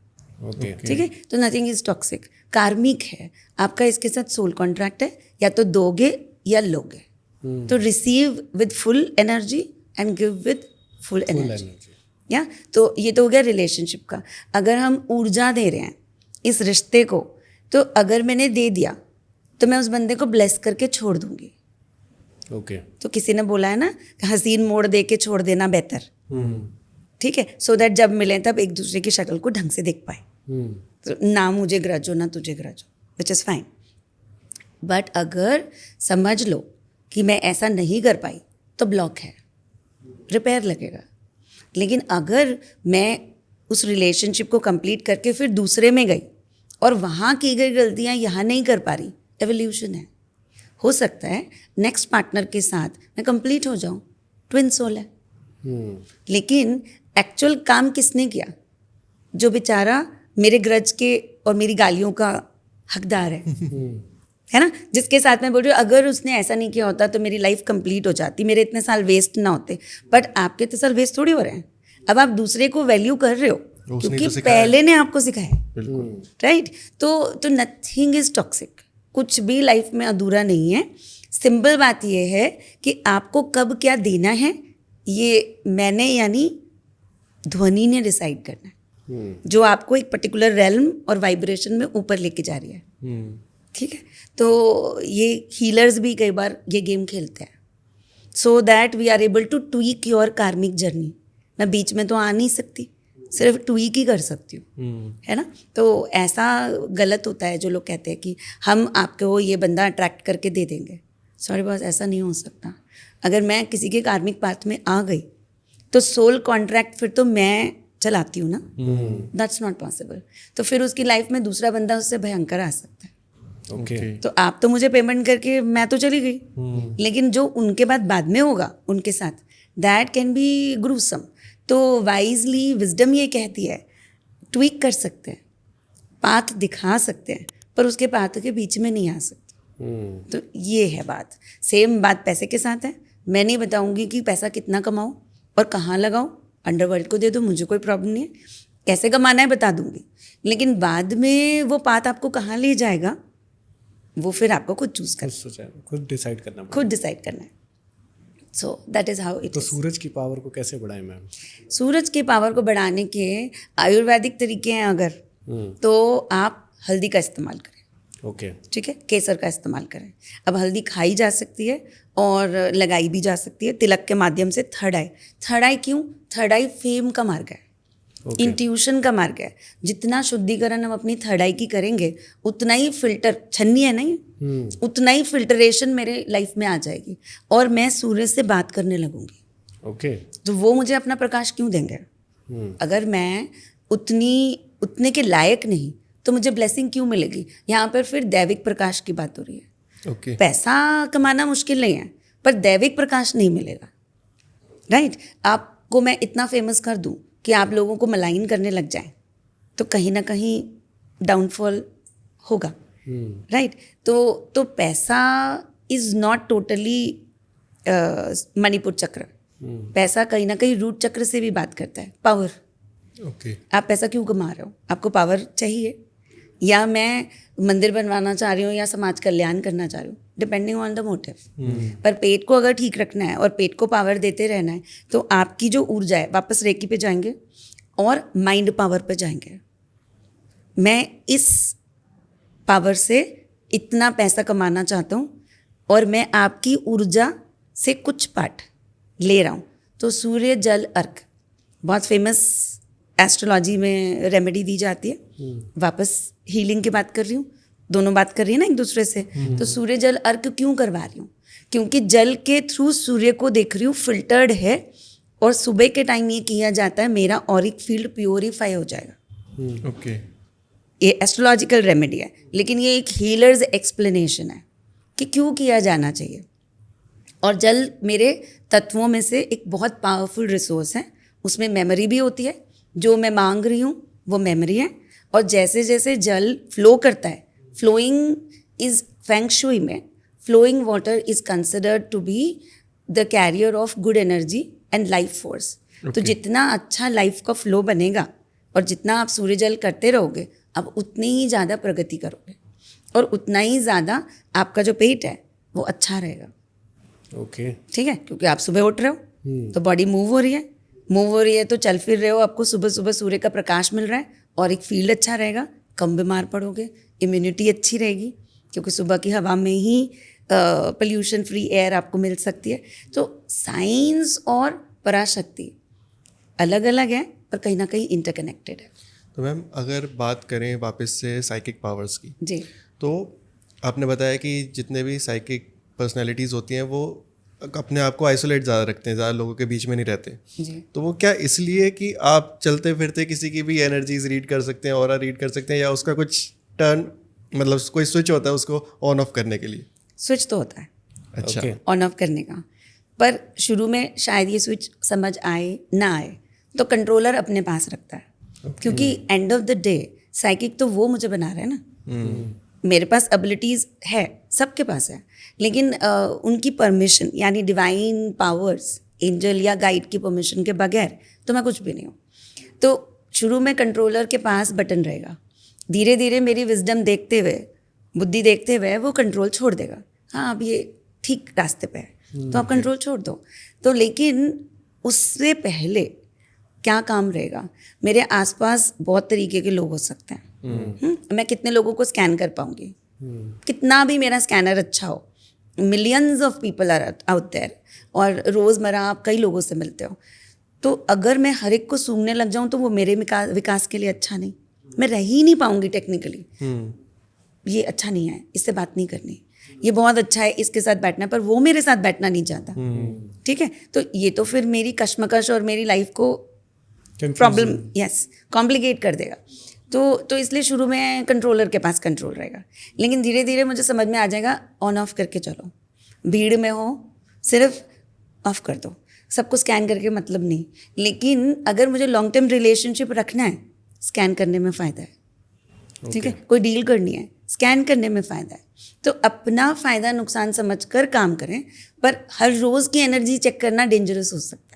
ठीक है, तो नथिंग इज टॉक्सिक. कार्मिक है, आपका इसके साथ सोल कॉन्ट्रैक्ट है, या तो दोगे या लोगे. तो receive with full energy and give with full energy. या तो ये तो हो गया रिलेशनशिप का. अगर हम ऊर्जा दे रहे हैं इस रिश्ते को, तो अगर मैंने दे दिया तो मैं उस बंदे को ब्लेस करके छोड़ दूंगी. ओके. तो किसी ने बोला है ना, हसीन मोड़ दे के छोड़ देना बेहतर. ठीक है, सो दैट जब मिलें तब एक दूसरे की शक्ल को ढंग से देख पाए. तो ना मुझे ग्रज हो ना तुझे ग्रज हो, विच इज़ फाइन. बट अगर समझ लो कि मैं ऐसा नहीं कर पाई तो ब्लॉक है, रिपेयर लगेगा. लेकिन अगर मैं उस रिलेशनशिप को कंप्लीट करके फिर दूसरे में गई और वहाँ की गई गलतियाँ यहाँ नहीं कर पा रही, एवोल्यूशन है. हो सकता है नेक्स्ट पार्टनर के साथ मैं कंप्लीट हो जाऊँ, ट्विन सोल है. लेकिन एक्चुअल काम किसने किया? जो बेचारा मेरे ग्रज के और मेरी गालियों का हकदार है ना, जिसके साथ मैं बोल रही हूँ अगर उसने ऐसा नहीं किया होता तो मेरी लाइफ कंप्लीट हो जाती, मेरे इतने साल वेस्ट ना होते. बट आपके इतने साल वेस्ट थोड़ी हो रहे हैं. अब आप दूसरे को वैल्यू कर रहे हो क्योंकि पहले ने आपको सिखाया, राइट. तो नथिंग इज टॉक्सिक. कुछ भी लाइफ में अधूरा नहीं है. सिंपल बात यह है कि आपको कब क्या देना है, ये मैंने यानी ध्वनि ने डिसाइड करना है, जो आपको एक पर्टिकुलर रेल्म और वाइब्रेशन में ऊपर लेके जा रही है. ठीक है, तो ये हीलर्स भी कई बार ये गेम खेलते हैं so that we are able to tweak your karmic journey. मैं बीच में तो आ नहीं सकती, सिर्फ ट्वीक ही कर सकती हूँ, है ना. तो ऐसा गलत होता है जो लोग कहते हैं कि हम आपको ये बंदा अट्रैक्ट करके दे देंगे. सॉरी बॉस, ऐसा नहीं हो सकता. अगर मैं किसी के कार्मिक पाथ में आ गई तो सोल कॉन्ट्रैक्ट फिर तो मैं चलाती हूँ ना, दैट्स नॉट पॉसिबल. तो फिर उसकी लाइफ में दूसरा बंदा उससे भयंकर आ सकता है. ओके. तो आप तो मुझे पेमेंट करके मैं तो चली गई, लेकिन जो उनके बाद में होगा उनके साथ, दैट कैन बी ग्रूसम. तो वाइजली विजडम ये कहती है ट्वीक कर सकते हैं, पाथ दिखा सकते हैं, पर उसके पाथ के बीच में नहीं आ सकते. तो ये है बात. सेम बात पैसे के साथ है. मैं नहीं बताऊंगी कि पैसा कितना कमाओ और कहाँ लगाओ, अंडरवर्ल्ड को दे दो, मुझे कोई प्रॉब्लम नहीं है. कैसे कमाना है बता दूंगी, लेकिन बाद में वो पाथ आपको कहाँ ले जाएगा वो फिर आपको खुद चूज करना, खुद डिसाइड करना है. So that is how it. तो सूरज की पावर को कैसे बढ़ाएं मैम? सूरज की पावर को बढ़ाने के आयुर्वेदिक तरीके हैं अगर, तो आप हल्दी का इस्तेमाल करें. ओके. ठीक है, केसर का इस्तेमाल करें. अब हल्दी खाई जा सकती है और लगाई भी जा सकती है तिलक के माध्यम से. थर्ड आई क्यों? थर्ड आई फेम का मार्ग है, इंट्यूशन का मार्ग है. जितना शुद्धिकरण हम अपनी थर्ड आई की करेंगे उतना ही फिल्टर, छन्नी है नहीं, उतना ही फिल्टरेशन मेरे लाइफ में आ जाएगी और मैं सूरज से बात करने लगूंगी. ओके. तो वो मुझे अपना प्रकाश क्यों देंगे? अगर मैं उतने के लायक नहीं तो मुझे ब्लेसिंग क्यों मिलेगी? यहाँ पर फिर दैविक प्रकाश की बात हो रही है. Okay. पैसा कमाना मुश्किल नहीं है, पर दैविक प्रकाश नहीं मिलेगा, राइट. आपको मैं इतना फेमस कर दूं कि आप लोगों को मलाइन करने लग जाएं, तो कहीं ना कहीं डाउनफॉल होगा, राइट. तो पैसा इज़ नॉट टोटली मणिपुर चक्र. पैसा कहीं ना कहीं रूट चक्र से भी बात करता है. पावर. Okay. आप पैसा क्यों कमा रहे हो? आपको पावर चाहिए, या मैं मंदिर बनवाना चाह रही हूँ या समाज कल्याण करना चाह रही हूँ, डिपेंडिंग ऑन द मोटिव. पर पेट को अगर ठीक रखना है और पेट को पावर देते रहना है तो आपकी जो ऊर्जा है वापस रेकी पे जाएंगे और माइंड पावर पे जाएंगे. मैं इस पावर से इतना पैसा कमाना चाहता हूँ और मैं आपकी ऊर्जा से कुछ पार्ट ले रहा हूँ. तो सूर्य जल अर्क बहुत फेमस एस्ट्रोलॉजी में रेमेडी दी जाती है. वापस हीलिंग की बात कर रही हूँ, दोनों बात कर रही है ना एक दूसरे से. तो सूर्य जल अर्क क्यों करवा रही हूँ? क्योंकि जल के थ्रू सूर्य को देख रही हूँ, फिल्टर्ड है, और सुबह के टाइम ये किया जाता है, मेरा ऑरिक फील्ड प्योरीफाई हो जाएगा. ओके. ये एस्ट्रोलॉजिकल रेमेडी है, लेकिन ये एक हीलर्स एक्सप्लेनेशन है कि क्यों किया जाना चाहिए. और जल मेरे तत्वों में से एक बहुत पावरफुल रिसोर्स है। उसमें मेमोरी भी होती है, जो मैं मांग रही हूँ वो मेमोरी है। और जैसे जैसे जल फ्लो करता है, फ्लोइंग इज फेंग शुई में flowing water is considered to be the carrier of good energy and life force. तो जितना अच्छा लाइफ का फ्लो बनेगा और जितना आप सूर्य जल करते रहोगे, आप उतनी ही ज़्यादा प्रगति करोगे और उतना ही ज़्यादा आपका जो पेट है वो अच्छा रहेगा। ओके। ठीक है, क्योंकि आप सुबह उठ रहे हो तो बॉडी मूव हो रही है तो चल फिर रहे हो, आपको सुबह सुबह सूर्य का प्रकाश मिल रहा है और एक फील्ड अच्छा रहेगा, कम बीमार पड़ोगे, इम्यूनिटी अच्छी रहेगी क्योंकि सुबह की हवा में ही पोल्यूशन फ्री एयर आपको मिल सकती है। तो साइंस और पराशक्ति अलग अलग है पर कहीं ना कहीं इंटरकनेक्टेड है। तो मैम अगर बात करें वापस से साइकिक पावर्स की, जी तो आपने बताया कि जितने भी साइकिक पर्सनैलिटीज़ होती हैं वो अपने आप को आइसोलेट ज़्यादा रखते हैं, ज़्यादा लोगों के बीच में नहीं रहते। जी तो वो क्या इसलिए कि आप चलते फिरते किसी की भी एनर्जीज रीड कर सकते हैं, ऑरा रीड कर सकते हैं, या उसका कुछ टर्न मतलब कोई स्विच होता है उसको ऑन ऑफ करने के लिए? स्विच तो होता है अच्छा। Okay. ऑन ऑफ करने का, पर शुरू में शायद ये स्विच समझ आए ना आए तो कंट्रोलर अपने पास रखता है क्योंकि end of the day psychic तो वो मुझे बना रहे हैं ना। मेरे पास एबिलिटीज़ है, सबके पास है, लेकिन उनकी परमिशन यानी डिवाइन पावर्स, एंजल या गाइड की परमिशन के बगैर तो मैं कुछ भी नहीं हूँ। तो शुरू में कंट्रोलर के पास बटन रहेगा, धीरे धीरे मेरी विजडम देखते हुए, बुद्धि देखते हुए वो कंट्रोल छोड़ देगा। हाँ अब ये ठीक रास्ते पे है तो आप कंट्रोल छोड़ दो। तो लेकिन उससे पहले क्या काम रहेगा, मेरे आसपास बहुत तरीके के लोग हो सकते हैं। मैं कितने लोगों को स्कैन कर पाऊंगी, कितना भी मेरा स्कैनर अच्छा हो, millions of people are out there और रोज़मर्रा आप कई लोगों से मिलते हो। तो अगर मैं हर एक को सूंघने लग जाऊं तो वो मेरे विकास के लिए अच्छा नहीं, मैं रह ही नहीं पाऊंगी टेक्निकली। ये अच्छा नहीं है, इससे बात नहीं करनी, ये बहुत अच्छा है इसके साथ बैठना है, पर वो मेरे साथ बैठना नहीं चाहता। ठीक है, तो ये तो फिर मेरी कश्मकश और मेरी लाइफ को प्रॉब्लम कॉम्प्लिकेट कर देगा। तो इसलिए शुरू में कंट्रोलर के पास कंट्रोल रहेगा, लेकिन धीरे धीरे मुझे समझ में आ जाएगा ऑन ऑफ करके चलो। भीड़ में हो सिर्फ ऑफ कर दो, सबको स्कैन करके मतलब नहीं। लेकिन अगर मुझे लॉन्ग टर्म रिलेशनशिप रखना है, स्कैन करने में फ़ायदा है। ठीक है, कोई डील करनी है, स्कैन करने में फ़ायदा है। तो अपना फ़ायदा नुकसान समझ कर काम करें, पर हर रोज़ की एनर्जी चेक करना डेंजरस हो सकता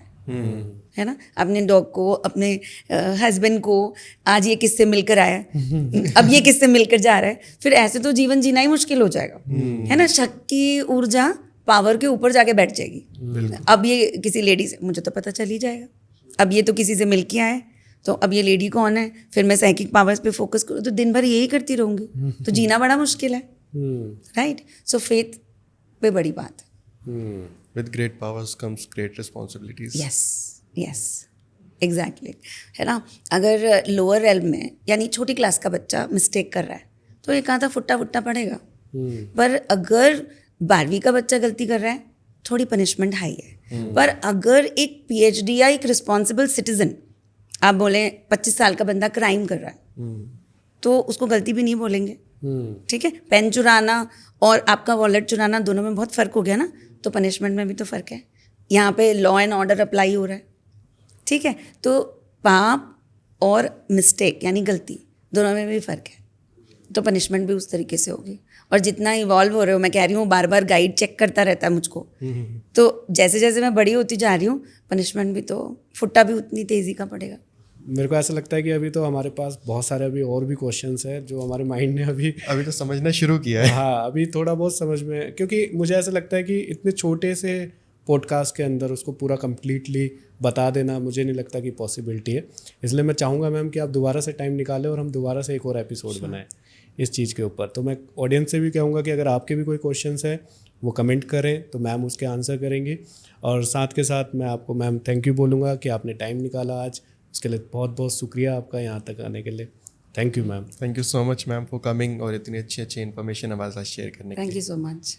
है ना। अपने डॉग को, अपने हस्बैंड को, आज ये किससे मिलकर आया है, अब ये किससे मिलकर जा रहा है, फिर ऐसे तो जीवन जीना ही मुश्किल हो जाएगा, है ना। शक की ऊर्जा पावर के ऊपर जाके बैठ जाएगी। अब ये किसी लेडी से, मुझे तो पता चल ही जाएगा, अब ये तो किसी से मिल के आया है, तो अब ये लेडी कौन है, फिर मैं साइकिक पावर्स पे फोकस करूँ तो दिन भर यही करती रहूँगी, तो जीना बड़ा मुश्किल है। राइट, सो फेथ पे बड़ी बात है। With great powers comes great responsibilities. Yes exactly, है ना। अगर लोअर रेल्म में यानी छोटी क्लास का बच्चा मिस्टेक कर रहा है तो एक आधा फुट्टा पड़ेगा, पर अगर 12वीं का बच्चा गलती कर रहा है थोड़ी पनिशमेंट हाई है। पर अगर एक PhD या एक रिस्पॉन्सिबल सिटीजन, आप बोले 25 साल का बंदा क्राइम कर रहा है तो उसको गलती भी नहीं बोलेंगे। ठीक है, पेन चुराना और आपका वॉलेट चुराना दोनों में बहुत फ़र्क हो गया ना, तो पनिशमेंट में भी तो फ़र्क है। यहाँ पे लॉ एंड ऑर्डर अप्लाई हो रहा है। ठीक है, तो पाप और मिस्टेक यानी गलती दोनों में भी फ़र्क है, तो पनिशमेंट भी उस तरीके से होगी। और जितना इवॉल्व हो रहे हो, मैं कह रही हूँ बार बार गाइड चेक करता रहता है मुझको, तो जैसे जैसे मैं बड़ी होती जा रही हूँ पनिशमेंट भी तो फुट्टा भी उतनी तेज़ी का पड़ेगा। मेरे को ऐसा लगता है कि अभी तो हमारे पास बहुत सारे अभी और भी क्वेश्चंस हैं जो हमारे माइंड ने अभी तो समझना शुरू किया है। हाँ, अभी थोड़ा बहुत समझ में, क्योंकि मुझे ऐसा लगता है कि इतने छोटे से पॉडकास्ट के अंदर उसको पूरा कंप्लीटली बता देना मुझे नहीं लगता कि पॉसिबिलिटी है। इसलिए मैं चाहूँगा मैम कि आप दोबारा से टाइम निकालें और हम दोबारा से एक और एपिसोड बनाएं इस चीज़ के ऊपर। तो मैं ऑडियंस से भी कहूँगा कि अगर आपके भी कोई क्वेश्चंस हैं वो कमेंट करें तो मैम उसके आंसर करेंगी। और साथ के साथ मैं आपको मैम थैंक यू बोलूँगा कि आपने टाइम निकाला आज, उसके लिए बहुत बहुत शुक्रिया आपका यहाँ तक आने के लिए। Thank you ma'am. Thank you so much ma'am for coming और इतनी अच्छी इन्फॉर्मेशन हमारे साथ शेयर करने के लिए। Thank you so much.